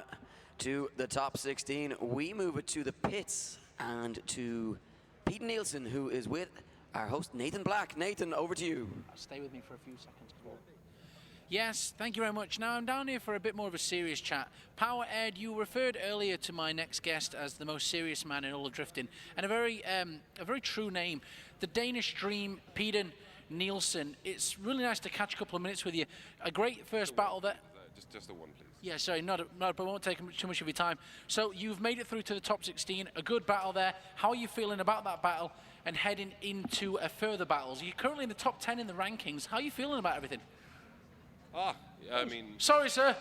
Speaker 2: to the top 16. We move it to the pits and to Pete Nielsen, who is with our host Nathan Black. Nathan, over to you.
Speaker 1: Stay with me for a few seconds. Yes, thank you very much. Now I'm down here for a bit more of a serious chat. Power Ed, you referred earlier to my next guest as the most serious man in all of drifting, and a very true name, the Danish Dream, Peter Nielsen. It's really nice to catch a couple of minutes with you. A great first battle there.
Speaker 11: Just the one, please.
Speaker 1: Yeah, sorry, but I won't take too much of your time. So you've made it through to the top 16, a good battle there. How are you feeling about that battle and heading into further battles? You're currently in the top 10 in the rankings. How are you feeling about everything?
Speaker 11: I mean...
Speaker 1: Sorry, sir.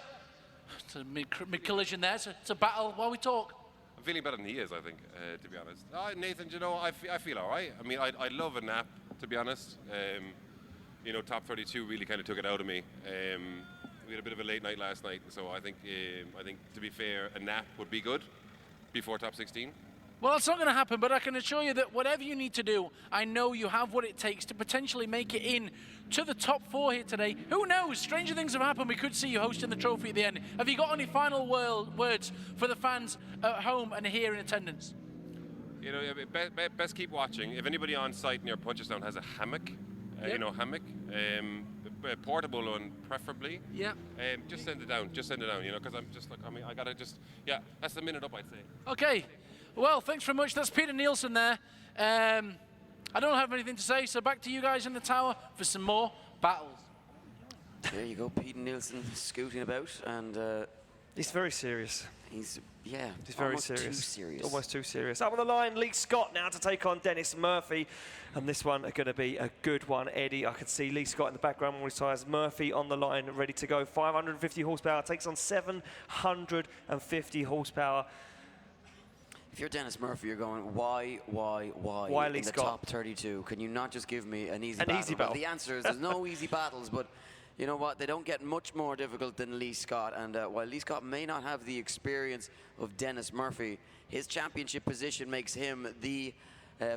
Speaker 1: It's a mid-collision there. It's a battle while we talk.
Speaker 11: I'm feeling better than he is, I think, to be honest. Nathan, you know, I feel all right. I mean, I love a nap, to be honest. You know, top 32 really kind of took it out of me. We had a bit of a late night last night, so I think to be fair, a nap would be good before top 16.
Speaker 1: Well, it's not going to happen, but I can assure you that whatever you need to do, I know you have what it takes to potentially make it in to the top 4 here today. Who knows? Stranger things have happened. We could see you hosting the trophy at the end. Have you got any final words for the fans at home and here in attendance?
Speaker 11: You know, best keep watching. If anybody on site near Punchestown has a hammock, you know, hammock, a portable one preferably.
Speaker 1: Yeah.
Speaker 11: Just send it down. You know, because I'm just like, I mean, I gotta just, yeah, that's the minute up, I'd say.
Speaker 1: Okay. Well, thanks very much. That's Peter Nielsen there. I don't have anything to say, so back to you guys in the tower for some more battles.
Speaker 2: There you go, Pete Nielsen scooting about, and
Speaker 4: he's very serious.
Speaker 2: He's
Speaker 4: very serious.
Speaker 2: Too serious.
Speaker 4: Almost too serious. Up on the line, Lee Scott now to take on Dennis Murphy. And this one is going to be a good one, Eddie. I can see Lee Scott in the background on his tyres. Murphy on the line, ready to go. 550 horsepower, takes on 750 horsepower.
Speaker 2: If you're Dennis Murphy, you're going, why
Speaker 4: Lee
Speaker 2: in the
Speaker 4: Scott?
Speaker 2: top 32? Can you not just give me an easy
Speaker 4: An
Speaker 2: battle?
Speaker 4: easy battle.
Speaker 2: Well, the answer is there's no easy battles, but you know what? They don't get much more difficult than Lee Scott. And while Lee Scott may not have the experience of Dennis Murphy, his championship position makes him the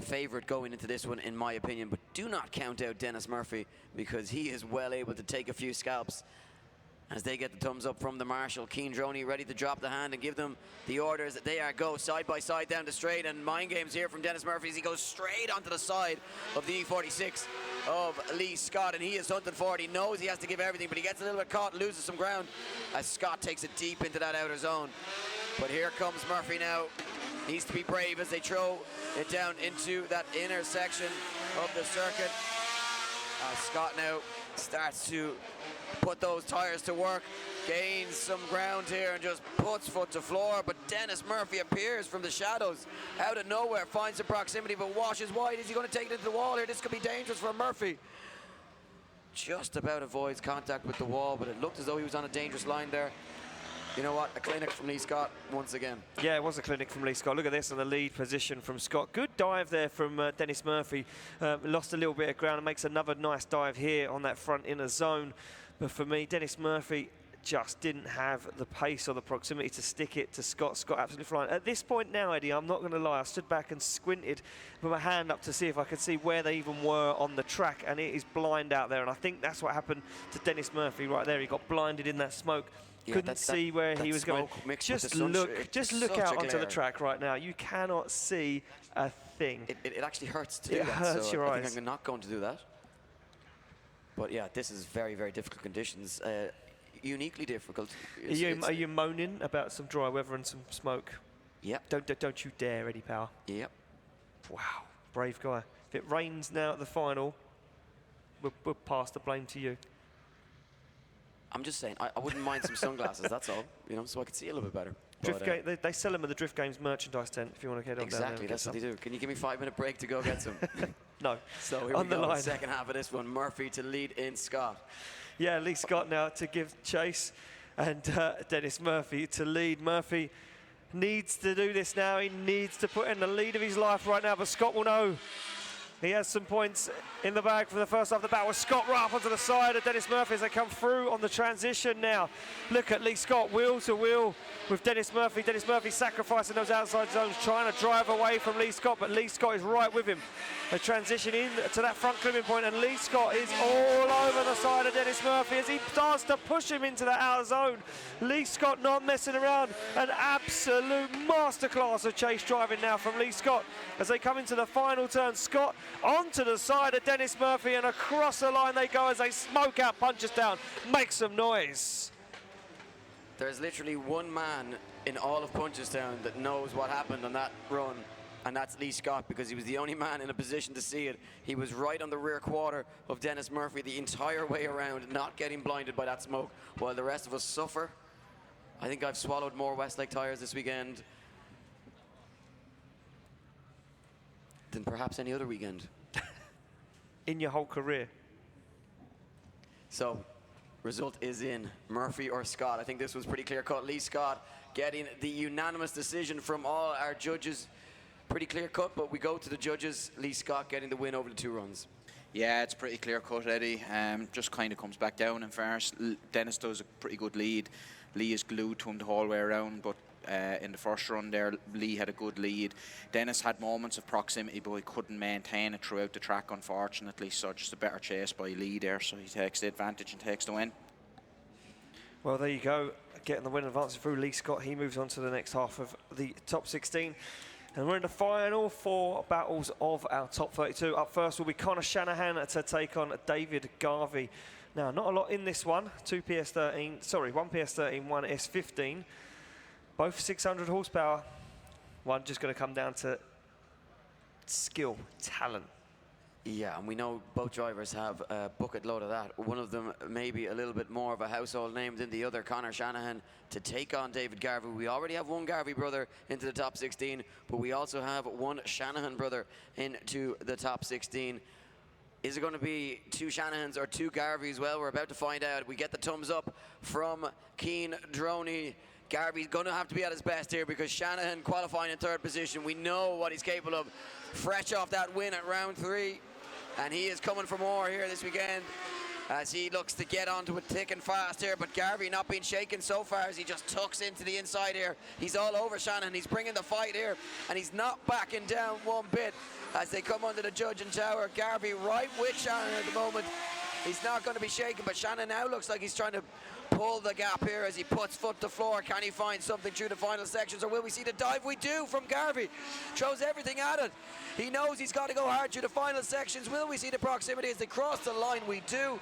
Speaker 2: favourite going into this one, in my opinion. But do not count out Dennis Murphy, because he is well able to take a few scalps as they get the thumbs up from the marshal. Keen Droney ready to drop the hand and give them the orders. They are go side by side down the straight, and mind games here from Dennis Murphy as he goes straight onto the side of the E46 of Lee Scott, and he is hunting for it. He knows he has to give everything, but he gets a little bit caught, loses some ground as Scott takes it deep into that outer zone. But here comes Murphy now. Needs to be brave as they throw it down into that inner section of the circuit. Scott now starts to put those tyres to work, gains some ground here and just puts foot to floor, but Dennis Murphy appears from the shadows out of nowhere, finds some proximity but washes wide. Is he going to take it into the wall here? This could be dangerous for Murphy. Just about avoids contact with the wall, but it looked as though he was on a dangerous line there. You know what? A clinic from Lee Scott once again. Yeah, it was a clinic from Lee Scott. Look at this on the lead position from Scott. Good dive there from Dennis Murphy. Lost a little bit of ground and makes another nice dive here on that front inner zone. But for me, Dennis Murphy just didn't have the pace or the proximity to stick it to Scott. Scott absolutely flying. At this point now, Eddie, I'm not going to lie, I stood back and squinted with my hand up to see if I could see where they even were on the track, and it is blind out there. And I think that's what happened to Dennis Murphy right there. He got blinded in that smoke. Yeah, couldn't see where he was going. Just look out onto the track right now. You cannot see a thing. It actually hurts to do that. It hurts your eyes. I think I'm not going to do that. But yeah, this is very, very difficult conditions. Uniquely difficult. Are you moaning about some dry weather and some smoke? Yep. Don't you dare, Eddie Power. Yep. Wow, brave guy. If it rains now at the final, we'll pass the blame to you. I'm just saying, I wouldn't mind some sunglasses, that's all, you know, so I could see a little bit better. They sell them at the Drift Games merchandise tent if you want to get on down there. Exactly, that's what they do. Can you give me a 5-minute break to go get some?
Speaker 4: No.
Speaker 2: So here
Speaker 4: on
Speaker 2: we
Speaker 4: the
Speaker 2: go,
Speaker 4: line.
Speaker 2: the second half of this one. Murphy to lead in Scott.
Speaker 4: Yeah, Lee Scott now to give chase, and Dennis Murphy to lead. Murphy needs to do this now. He needs to put in the lead of his life right now, but Scott will know. He has some points in the bag for the first half of the battle. Scott right up onto the side of Dennis Murphy as they come through on the transition now. Look at Lee Scott wheel to wheel with Dennis Murphy. Dennis Murphy sacrificing those outside zones, trying to drive away from Lee Scott, but Lee Scott is right with him. They transition in to that front clipping point, and Lee Scott is all over the side of Dennis Murphy as he starts to push him into that outer zone. Lee Scott not messing around. An absolute masterclass of chase driving now from Lee Scott as they come into the final turn. Scott onto the side of Dennis Murphy, and across the line they go as they smoke out Punchestown. Make some noise.
Speaker 2: There's literally one man in all of Punchestown that knows what happened on that run, and that's Lee Scott, because he was the only man in a position to see it. He was right on the rear quarter of Dennis Murphy the entire way around, not getting blinded by that smoke, while the rest of us suffer. I think I've swallowed more Westlake tyres this weekend than perhaps any other weekend.
Speaker 4: In your whole career.
Speaker 2: So, result is in. Murphy or Scott. I think this was pretty clear cut. Lee Scott getting the unanimous decision from all our judges. Pretty clear cut, but we go to the judges. Lee Scott getting the win over the 2 runs.
Speaker 9: Yeah, it's pretty clear cut, Eddie. Just kind of comes back down in fairness. Dennis does a pretty good lead. Lee is glued to him the whole way around, but in the first run there, Lee had a good lead. Dennis had moments of proximity, but he couldn't maintain it throughout the track, unfortunately. So just a better chase by Lee there. So he takes the advantage and takes the win.
Speaker 4: Well, there you go. Getting the win, advancing through Lee Scott. He moves on to the next half of the top 16. And we're in the final 4 battles of our top 32. Up first will be Connor Shanahan to take on David Garvey. Now, not a lot in this one. 1 PS13, 1 S15. Both 600 horsepower. One just going to come down to skill, talent.
Speaker 2: Yeah, and we know both drivers have a bucket load of that. One of them maybe a little bit more of a household name than the other, Connor Shanahan, to take on David Garvey. We already have one Garvey brother into the top 16, but we also have one Shanahan brother into the top 16. Is it going to be 2 Shanahans or 2 Garveys? Well, we're about to find out. We get the thumbs up from Keen Droney. Garvey's going to have to be at his best here because Shanahan qualifying in 3rd position. We know what he's capable of. Fresh off that win at round 3. And he is coming for more here this weekend as he looks to get onto it thick and fast here. But Garvey not being shaken so far as he just tucks into the inside here. He's all over Shanahan. He's bringing the fight here. And he's not backing down one bit as they come under the judging tower. Garvey right with Shanahan at the moment. He's not going to be shaken, but Shanahan now looks like he's trying to pull the gap here as he puts foot to floor. Can he find something through the final sections, or will we see the dive? We do from Garvey. Throws everything at it. He knows he's got to go hard through the final sections. Will we see the proximity as they cross the line? We do.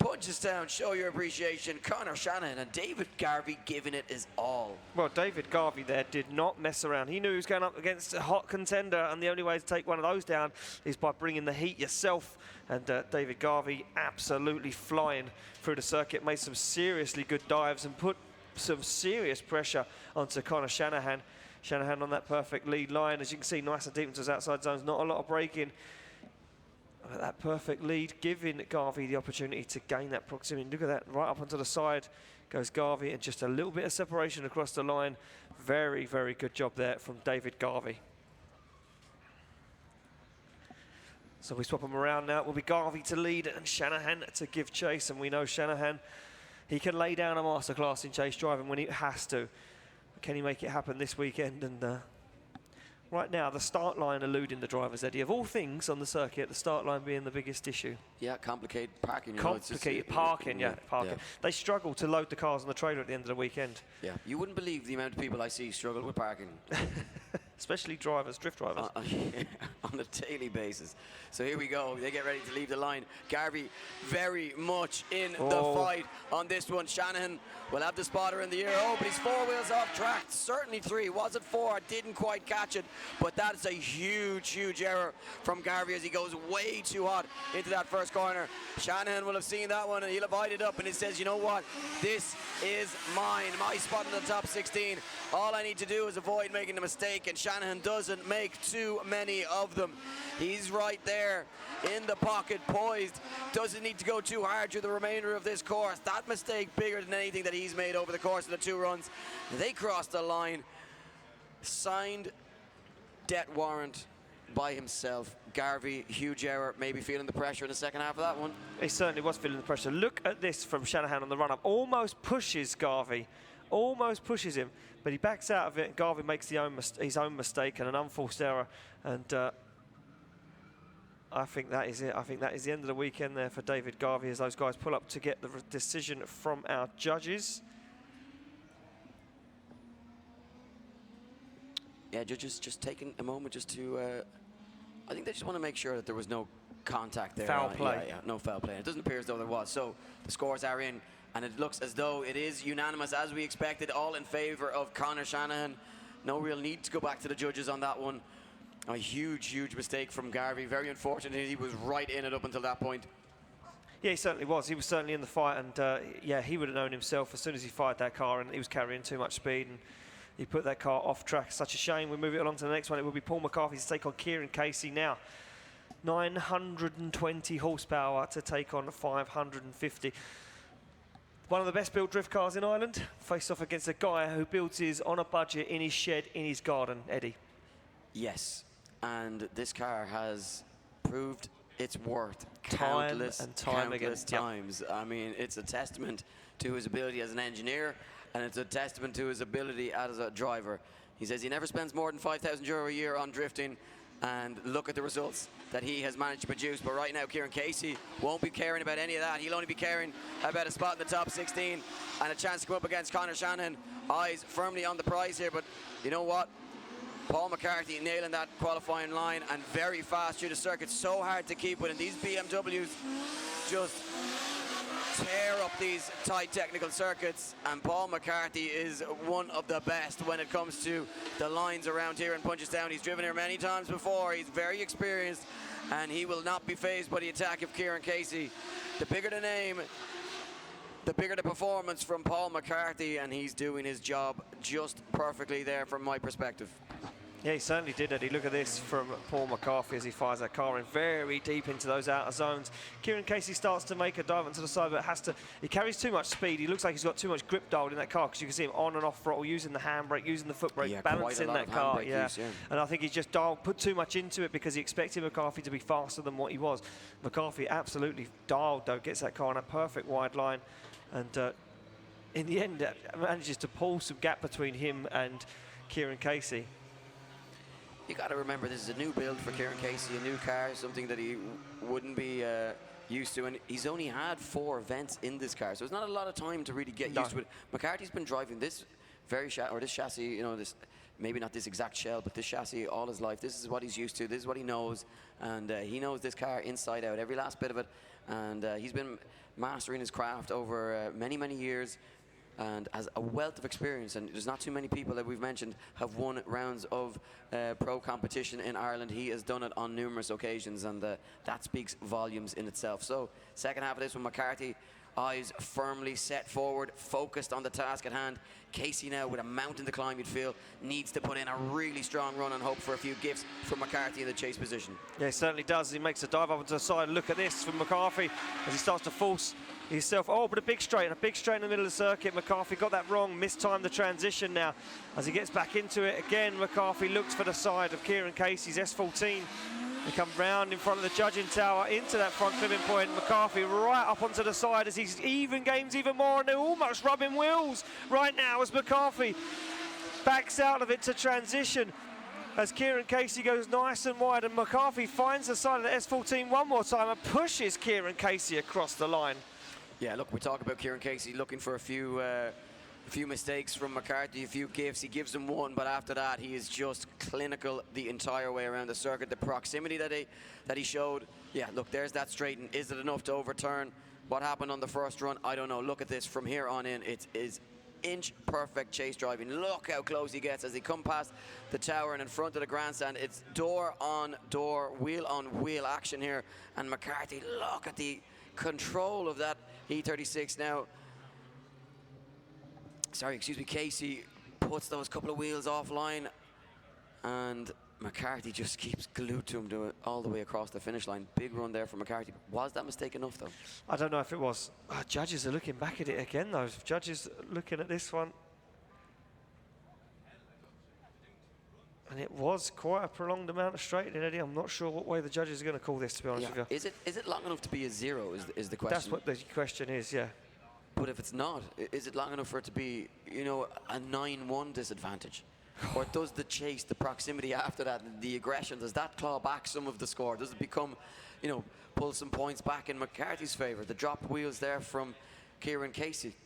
Speaker 2: Punchestown, show your appreciation. Connor Shanahan and David Garvey giving it his all.
Speaker 4: Well, David Garvey there did not mess around. He knew he was going up against a hot contender, and the only way to take one of those down is by bringing the heat yourself. And David Garvey absolutely flying through the circuit, made some seriously good dives and put some serious pressure onto Connor Shanahan. Shanahan on that perfect lead line. As you can see, nice and deep into his outside zones, not a lot of braking. But that perfect lead, giving Garvey the opportunity to gain that proximity. Look at that, right up onto the side goes Garvey, and just a little bit of separation across the line. Very, very good job there from David Garvey. So we swap them around now. It will be Garvey to lead and Shanahan to give chase. And we know Shanahan, he can lay down a masterclass in chase driving when he has to. But can he make it happen this weekend? And right now, the start line eluding the drivers, Eddie. Of all things on the circuit, the start line being the biggest issue.
Speaker 2: Yeah, complicated parking.
Speaker 4: Complicated parking, yeah, parking. Yeah. They struggle to load the cars on the trailer at the end of the weekend.
Speaker 2: Yeah, you wouldn't believe the amount of people I see struggle with parking.
Speaker 4: Especially drivers, drift drivers.
Speaker 2: On a daily basis. So here we go. They get ready to leave the line. Garvey very much in the fight on this one. Shanahan will have the spotter in the air. Oh, but he's 4 wheels off track. Certainly 3. Was it 4? I didn't quite catch it. But that is a huge, huge error from Garvey as he goes way too hot into that first corner. Shanahan will have seen that one and he'll have eyed it up and he says, you know what? This is mine. My spot in the top 16. All I need to do is avoid making a mistake, and Shanahan Shanahan doesn't make too many of them. He's right there in the pocket, poised. Doesn't need to go too hard through the remainder of this course. That mistake bigger than anything that he's made over the course of the 2 runs. They crossed the line. Signed debt warrant by himself. Garvey, huge error, maybe feeling the pressure in the second half of that one.
Speaker 4: He certainly was feeling the pressure. Look at this from Shanahan on the run-up. Almost pushes Garvey. Almost pushes him, but he backs out of it. Garvey makes his own mistake and an unforced error. And I think that is it. I think that is the end of the weekend there for David Garvey as those guys pull up to get the decision from our judges.
Speaker 2: Yeah, judges just taking a moment just to, I think they just want to make sure that there was no contact there.
Speaker 4: Foul play.
Speaker 2: Yeah, no foul play. It doesn't appear as though there was. So the scores are in, and it looks as though it is unanimous as we expected, all in favour of Conor Shanahan. No real need to go back to the judges on that one. A huge, huge mistake from Garvey. Very unfortunate. He was right in it up until that point.
Speaker 4: Yeah, he certainly was. He was certainly in the fight, and yeah, he would have known himself as soon as he fired that car, and he was carrying too much speed, and he put that car off track. Such a shame. We move it along to the next one. It will be Paul McCarthy to take on Kieran Casey now. 920 horsepower to take on 550. One of the best built drift cars in Ireland. Face off against a guy who builds his on a budget in his shed in his garden, Eddie.
Speaker 2: Yes, and this car has proved its worth
Speaker 4: countless
Speaker 2: times. I mean, it's a testament to his ability as an engineer, and it's a testament to his ability as a driver. He says he never spends more than €5,000 a year on drifting, and look at the results that he has managed to produce. But right now, Kieran Casey won't be caring about any of that. He'll only be caring about a spot in the top 16 and a chance to come up against Conor Shanahan. Eyes firmly on the prize here, but you know what? Paul McCarthy nailing that qualifying line and very fast through the circuit. So hard to keep with, and these BMWs just tear up these tight technical circuits, and Paul McCarthy is one of the best when it comes to the lines around here in Punchestown. He's driven here many times before. He's very experienced, and he will not be fazed by the attack of Kieran Casey. The bigger the name, the bigger the performance from Paul McCarthy, and he's doing his job just perfectly there from my perspective.
Speaker 4: Yeah, he certainly did, Eddie. Look at this from Paul McCarthy as he fires that car in very deep into those outer zones. Kieran Casey starts to make a dive onto the side, but he carries too much speed. He looks like he's got too much grip dialed in that car, because you can see him on and off throttle, using the handbrake, using the foot brake,
Speaker 2: yeah,
Speaker 4: balancing that car.
Speaker 2: Use, yeah.
Speaker 4: And I think he's just put too much into it because he expected McCarthy to be faster than what he was. McCarthy absolutely dialed, though, gets that car on a perfect wide line. And in the end, manages to pull some gap between him and Kieran Casey.
Speaker 2: You got to remember, this is a new build for Kieran Casey, a new car, something that he wouldn't be used to, and he's only had 4 events in this car, so it's not a lot of time to really get used to it. McCarthy's been driving this this chassis, you know, this, maybe not this exact shell, but this chassis all his life. This is what he's used to, this is what he knows, and he knows this car inside out, every last bit of it, and he's been mastering his craft over many years, and has a wealth of experience, and there's not too many people that we've mentioned have won rounds of pro competition in Ireland. He has done it on numerous occasions, and that speaks volumes in itself. So second half of this one, McCarthy, eyes firmly set forward, focused on the task at hand. Casey now, with a mountain to climb, you'd feel, needs to put in a really strong run and hope for a few gifts from McCarthy in the chase position.
Speaker 4: Yeah, he certainly does. He makes a dive up onto the side. Look at this from McCarthy as he starts to force himself. Oh, but a big straight in the middle of the circuit. McCarthy got that wrong, mistimed the transition now. As he gets back into it again, McCarthy looks for the side of Kieran Casey's S14. They come round in front of the judging tower into that front clipping point. McCarthy right up onto the side as he's games even more, and they're almost rubbing wheels right now as McCarthy backs out of it to transition. As Kieran Casey goes nice and wide, and McCarthy finds the side of the S14 one more time and pushes Kieran Casey across the line.
Speaker 2: Yeah, look, we talk about Kieran Casey looking for a few mistakes from McCarthy, a few gifts. He gives him one, but after that, he is just clinical the entire way around the circuit. The proximity that he showed, yeah, look, there's that straighten. Is it enough to overturn what happened on the first run? I don't know. Look at this from here on in. It is inch-perfect chase driving. Look how close he gets as he come past the tower and in front of the grandstand. It's door on door, wheel on wheel action here. And McCarthy, look at the control of that E36 now. Sorry, excuse me, Casey puts those couple of wheels offline, and McCarthy just keeps glued to him all the way across the finish line. Big run there for McCarthy. Was that mistake enough, though?
Speaker 4: I don't know if it was. Judges are looking back at it again, though. Judges looking at this one. And it was quite a prolonged amount of straightening, Eddie. I'm not sure what way the judges are going to call this, to be honest with you.
Speaker 2: Is it long enough to be a 0 is the question?
Speaker 4: That's what the question is, yeah.
Speaker 2: But if it's not, is it long enough for it to be, you know, a 9-1 disadvantage? Or does the chase, the proximity after that, the aggression, does that claw back some of the score? Does it become, you know, pull some points back in McCarthy's favour? The dropped wheels there from Kieran Casey.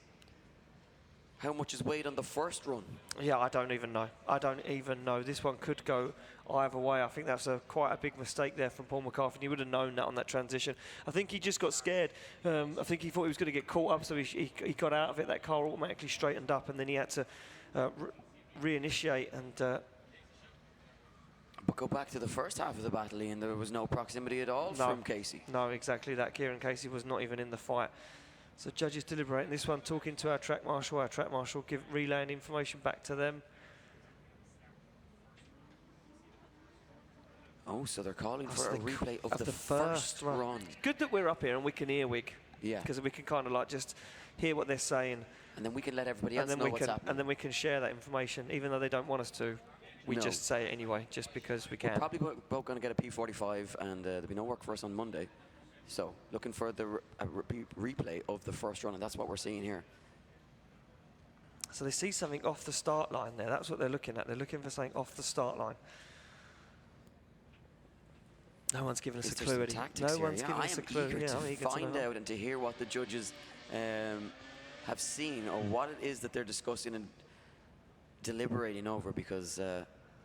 Speaker 2: How much is weighed on the first run?
Speaker 4: Yeah, I don't even know. I don't even know. This one could go either way. I think that's quite a big mistake there from Paul McCarthy. He would have known that on that transition. I think he just got scared. I think he thought he was going to get caught up, so he got out of it. That car automatically straightened up, and then he had to reinitiate and...
Speaker 2: But go back to the first half of the battle, Ian, there was no proximity at all from Casey.
Speaker 4: No, exactly that. Kieran Casey was not even in the fight. So judges deliberating this one, talking to our track marshal relaying information back to them.
Speaker 2: Oh, so they're calling for a replay of the first run.
Speaker 4: It's good that we're up here and we can earwig.
Speaker 2: Yeah.
Speaker 4: Because we can kind of like just hear what they're saying.
Speaker 2: And then we can let everybody else know what's happening.
Speaker 4: And then we can share that information, even though they don't want us to. We just say it anyway, just because we can.
Speaker 2: We're probably both going to get a P45, and there'll be no work for us on Monday. So, looking for the replay of the first run, and that's what we're seeing here.
Speaker 4: So they see something off the start line there. That's what they're looking at. They're looking for something off the start line. No one's given us a clue. No one's given us a clue.
Speaker 2: I'm eager to find out and to hear what the judges have seen, or what it is that they're discussing and deliberating over, because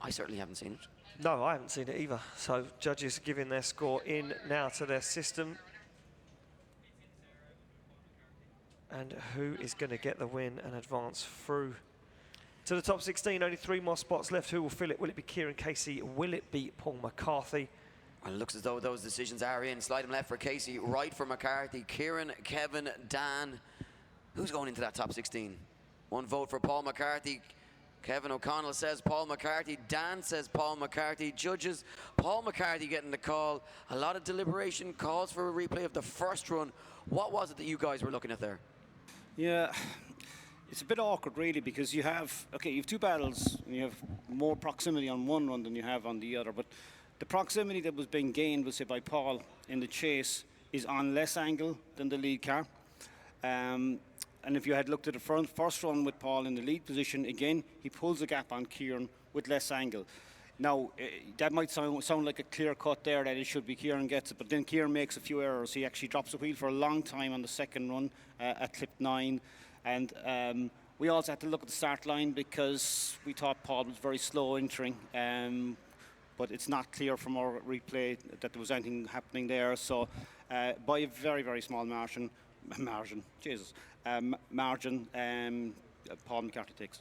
Speaker 2: I certainly haven't seen it.
Speaker 4: No, I haven't seen it either. So judges giving their score in now to their system. And who is going to get the win and advance through to the top 16? Only 3 more spots left. Who will fill it? Will it be Kieran Casey? Will it be Paul McCarthy?
Speaker 2: Well, it looks as though those decisions are in. Slide him left for Casey, right for McCarthy. Kieran, Kevin, Dan. Who's going into that top 16? 1 vote for Paul McCarthy. Kevin O'Connell says Paul McCarthy. Dan says Paul McCarthy. Judges, Paul McCarthy getting the call. A lot of deliberation, calls for a replay of the first run. What was it that you guys were looking at there?
Speaker 8: Yeah, it's a bit awkward, really, because you have 2 battles, and you have more proximity on one run than you have on the other. But the proximity that was being gained, we'll say, by Paul in the chase is on less angle than the lead car. And if you had looked at the first run with Paul in the lead position, again, he pulls a gap on Kieran with less angle. Now, that might sound like a clear cut there, that it should be Kieran gets it, but then Kieran makes a few errors. He actually drops the wheel for a long time on the second run at clip 9. And we also had to look at the start line because we thought Paul was very slow entering. But it's not clear from our replay that there was anything happening there. So by a very, very small margin, Paul McCarthy takes.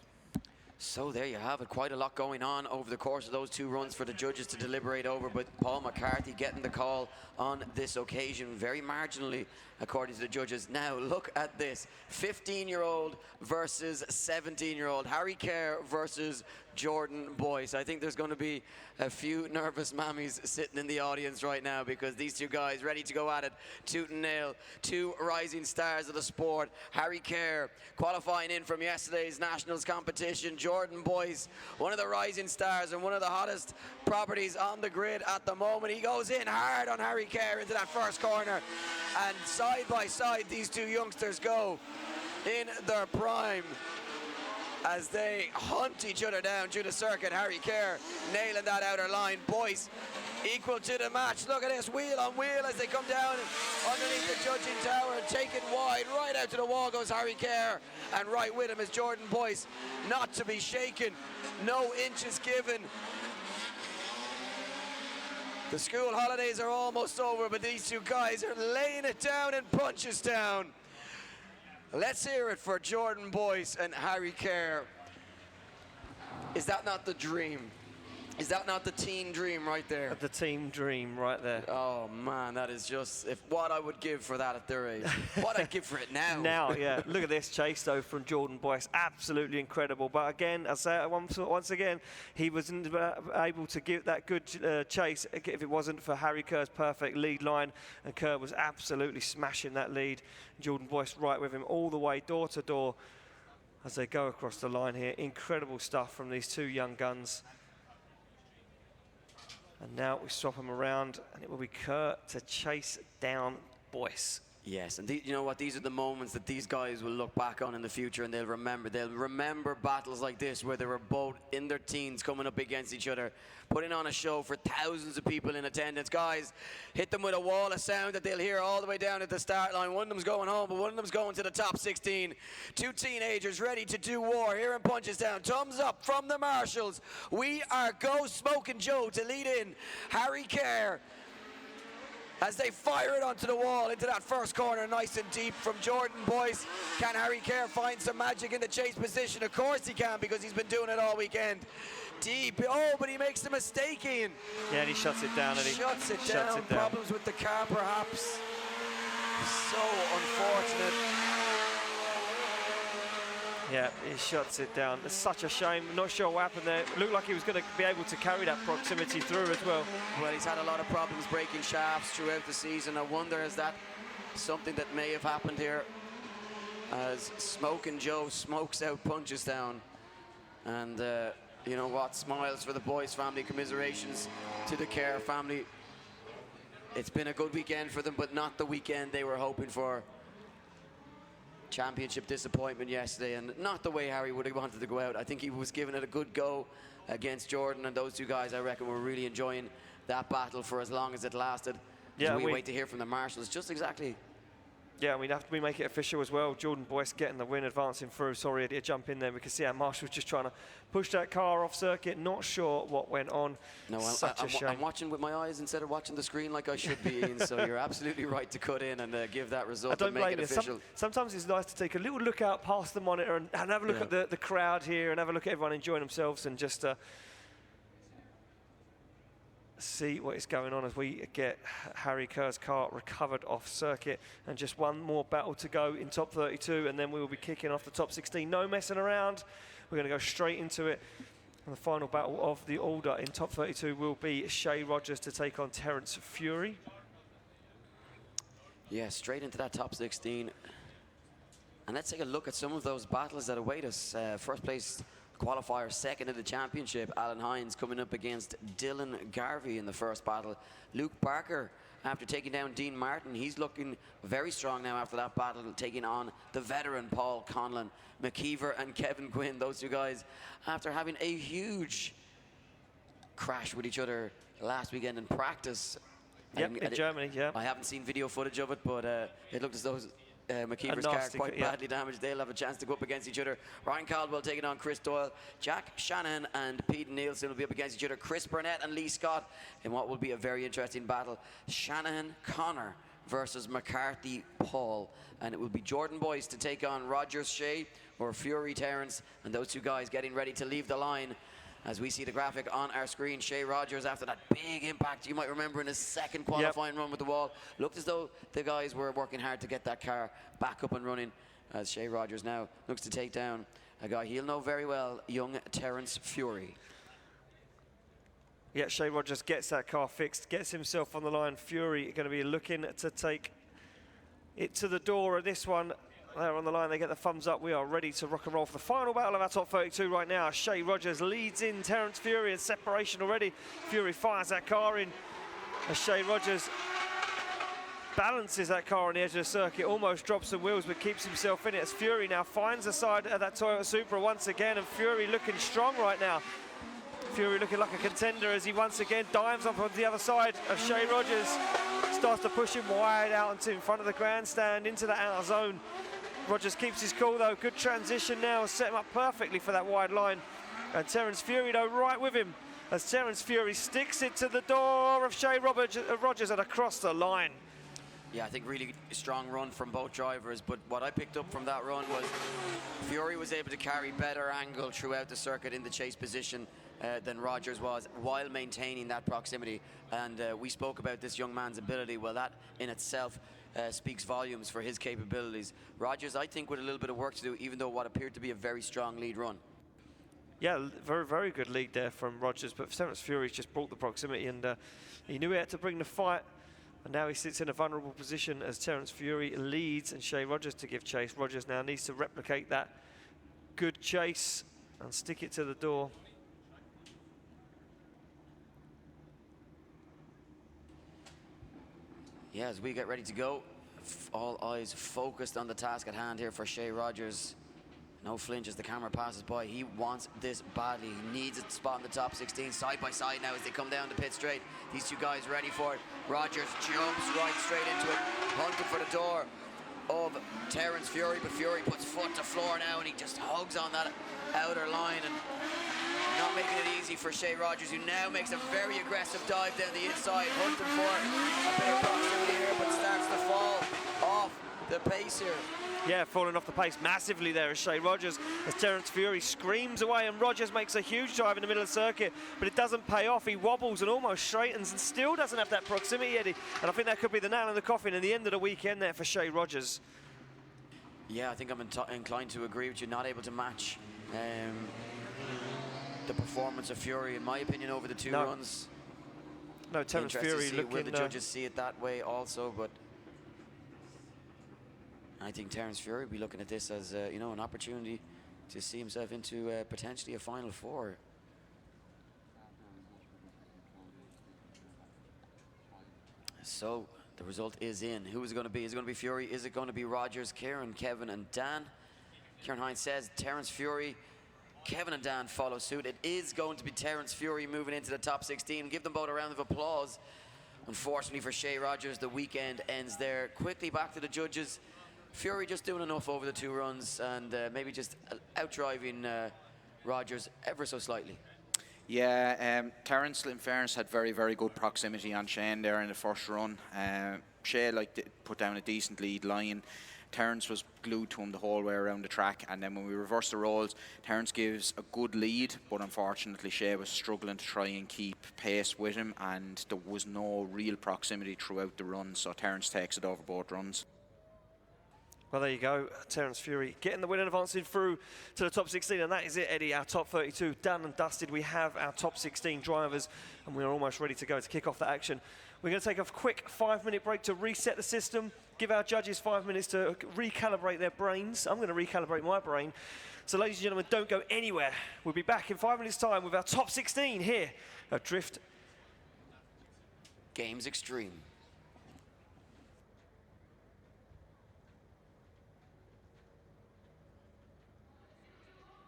Speaker 2: So there you have it. Quite a lot going on over the course of those 2 runs for the judges to deliberate over, but Paul McCarthy getting the call on this occasion, very marginally, according to the judges. Now, look at this. 15-year-old versus 17-year-old. Harry Kerr versus Jordan Boyce. I think there's going to be a few nervous mammies sitting in the audience right now, because these 2 guys ready to go at it, tooth and nail. 2 rising stars of the sport. Harry Kerr qualifying in from yesterday's nationals competition. Jordan Boyce, one of the rising stars and one of the hottest properties on the grid at the moment. He goes in hard on Harry Kerr into that first corner, and side by side these 2 youngsters go in their prime as they hunt each other down through the circuit. Harry Kerr nailing that outer line. Boyce equal to the match. Look at this, wheel on wheel as they come down underneath the judging tower and take it wide. Right out to the wall goes Harry Kerr, and right with him is Jordan Boyce. Not to be shaken, no inches given. The school holidays are almost over, but these 2 guys are laying it down in Punchestown. Let's hear it for Jordan Boyce and Harry Kerr. Is that not the dream? Is that not the teen dream right there?
Speaker 4: The team dream right there.
Speaker 2: Oh man, that is just what I would give for that at their age. What I'd give for it now.
Speaker 4: Now, yeah. Look at this chase though from Jordan Boyce, absolutely incredible. But again, I say it once again, he wasn't able to give that good chase if it wasn't for Harry Kerr's perfect lead line, and Kerr was absolutely smashing that lead. Jordan Boyce right with him all the way door to door as they go across the line here. Incredible stuff from these two young guns. And now we swap them around, and it will be Kerr to chase down Boyce.
Speaker 2: Yes, and you know what? These are the moments that these guys will look back on in the future, and they'll remember battles like this where they were both in their teens coming up against each other, putting on a show for thousands of people in attendance. Guys, hit them with a wall of sound that they'll hear all the way down at the start line. One of them's going home, but one of them's going to the top 16. Two teenagers ready to do war here in Punchestown. Thumbs up from the marshals. We are Go Smoking Joe to lead in Harry Kerr as they fire it onto the wall into that first corner, nice and deep from Jordan Boyce. Can Harry Kerr find some magic in the chase position? Of course he can, because he's been doing it all weekend. Deep, oh, but he makes the mistake, Ian.
Speaker 4: Yeah, and he shuts it down.
Speaker 2: Shuts it down. Problems with the car, perhaps. So unfortunate.
Speaker 4: Yeah, he shuts it down. It's such a shame. Not sure what happened there. It looked like he was going to be able to carry that proximity through as well.
Speaker 2: Well, he's had a lot of problems breaking shafts throughout the season. I wonder, is that something that may have happened here as Smoking Joe smokes out Punchestown? And you know what? Smiles for the Boyce family, commiserations to the Kerr family. It's been a good weekend for them, but not the weekend they were hoping for. Championship disappointment yesterday, and not the way Harry would have wanted to go out. I think he was giving it a good go against Jordan, and those two guys, I reckon, were really enjoying that battle for as long as it lasted.
Speaker 4: Yeah,
Speaker 2: we wait to hear from the marshals. Just exactly.
Speaker 4: Yeah, we make it official as well. Jordan Boyce getting the win, advancing through. Sorry, to jump in there. We can see how Marshall's just trying to push that car off circuit. Not sure what went on.
Speaker 2: No, I'm watching with my eyes instead of watching the screen like I should be, Ian. So you're absolutely right to cut in and give that result and make it official.
Speaker 4: Sometimes it's nice to take a little look out past the monitor and have a look at the crowd here and have a look at everyone enjoying themselves and just see what is going on as we get Harry Kerr's car recovered off circuit, and just one more battle to go in top 32, and then we will be kicking off the top 16. No messing around. We're going to go straight into it. And the final battle of the order in top 32 will be Shea Rogers to take on Terence Fury.
Speaker 2: Yeah, straight into that top 16. And let's take a look at some of those battles that await us. First place qualifier, second in the championship, Alan Hines coming up against Dylan Garvey in the first battle. Luke Barker, after taking down Dean Martin, he's looking very strong now after that battle, taking on the veteran Paul Conlon. McKeever and Kevin Quinn, those two guys, after having a huge crash with each other last weekend in practice.
Speaker 4: Yep, in Germany, yeah.
Speaker 2: I haven't seen video footage of it, but it looked as though McKeever's car quite badly damaged. They'll have a chance to go up against each other. Ryan Caldwell taking on Chris Doyle. Jack Shanahan and Pete Nielsen will be up against each other. Chris Burnett and Lee Scott in what will be a very interesting battle. Shanahan Connor versus McCarthy Paul. And it will be Jordan Boyce to take on Rogers Shea or Fury Terence. And those two guys getting ready to leave the line. As we see the graphic on our screen, Shea Rogers, after that big impact, you might remember in his second qualifying run with the wall, looked as though the guys were working hard to get that car back up and running, as Shea Rogers now looks to take down a guy he'll know very well, young Terence Fury.
Speaker 4: Yeah, Shea Rogers gets that car fixed, gets himself on the line. Fury going to be looking to take it to the door of this one. They're on the line, they get the thumbs up. We are ready to rock and roll for the final battle of our top 32 right now. Shea Rogers leads in Terence Fury in separation already. Fury fires that car in as Shea Rogers balances that car on the edge of the circuit, almost drops the wheels but keeps himself in it as Fury now finds the side of that Toyota Supra once again, and Fury looking strong right now. Fury looking like a contender as he once again dives up on the other side of Shea Rogers. Starts to push him wide out into in front of the grandstand into the outer zone. Rogers keeps his cool though, good transition now, set him up perfectly for that wide line. And Terence Fury though right with him as Terence Fury sticks it to the door of Shea Rogers and across the line.
Speaker 2: Yeah, I think really strong run from both drivers, but what I picked up from that run was Fury was able to carry better angle throughout the circuit in the chase position than Rogers was, while maintaining that proximity. And we spoke about this young man's ability. Well, that in itself speaks volumes for his capabilities. Rogers, I think, with a little bit of work to do, even though what appeared to be a very strong lead run.
Speaker 4: Yeah, very, very good lead there from Rogers, but Terence Fury's just brought the proximity, and he knew he had to bring the fight. And now he sits in a vulnerable position as Terence Fury leads and Shea Rogers to give chase. Rogers now needs to replicate that good chase and stick it to the door.
Speaker 2: Yeah, as we get ready to go, all eyes focused on the task at hand here for Shea Rogers. No flinch as the camera passes by. He wants this badly. He needs a spot in the top 16, side by side now as they come down the pit straight. These two guys ready for it. Rogers jumps right straight into it, hunting for the door of Terence Fury, but Fury puts foot to floor now, and he just hugs on that outer line, and not making it easy for Shea Rogers, who now makes a very aggressive dive down the inside, hunting for a bit of proximity here, but starts to fall off the pace here.
Speaker 4: Yeah, falling off the pace massively there is Shea Rogers as Terence Fury screams away, and Rogers makes a huge drive in the middle of the circuit, but it doesn't pay off. He wobbles and almost straightens and still doesn't have that proximity, Eddie. And I think that could be the nail in the coffin in the end of the weekend there for Shea Rogers.
Speaker 2: Yeah, I think I'm inclined to agree with you. Not able to match the performance of Fury, in my opinion, over the two runs.
Speaker 4: No, Terence Fury looking...
Speaker 2: Will the judges see it that way also? But I think Terence Fury will be looking at this as you know, an opportunity to see himself into potentially a Final Four. So the result is in. Who is it going to be? Is it going to be Fury? Is it going to be Rogers, Kieran, Kevin, and Dan? Kieran Hines says Terence Fury. Kevin and Dan follow suit. It is going to be Terence Fury moving into the top 16. Give them both a round of applause. Unfortunately for Shea Rogers, the weekend ends there. Quickly back to the judges. Fury just doing enough over the two runs, and maybe just outdriving Rogers ever so slightly.
Speaker 9: Yeah, Terence, in fairness, had very, very good proximity on Shane there in the first run. Shea put down a decent lead line. Terence was glued to him the whole way around the track, and then when we reverse the roles, Terence gives a good lead, but unfortunately Shea was struggling to try and keep pace with him, and there was no real proximity throughout the run, so Terence takes it over both runs.
Speaker 4: Well, there you go, Terence Fury getting the win and advancing through to the top 16, and that is it, Eddie, our top 32 done and dusted. We have our top 16 drivers, and we are almost ready to go to kick off the action. We're going to take a quick 5-minute break to reset the system, give our judges 5 minutes to recalibrate their brains. I'm going to recalibrate my brain. So, ladies and gentlemen, don't go anywhere. We'll be back in 5 minutes' time with our top 16 here at Drift
Speaker 2: Games Extreme.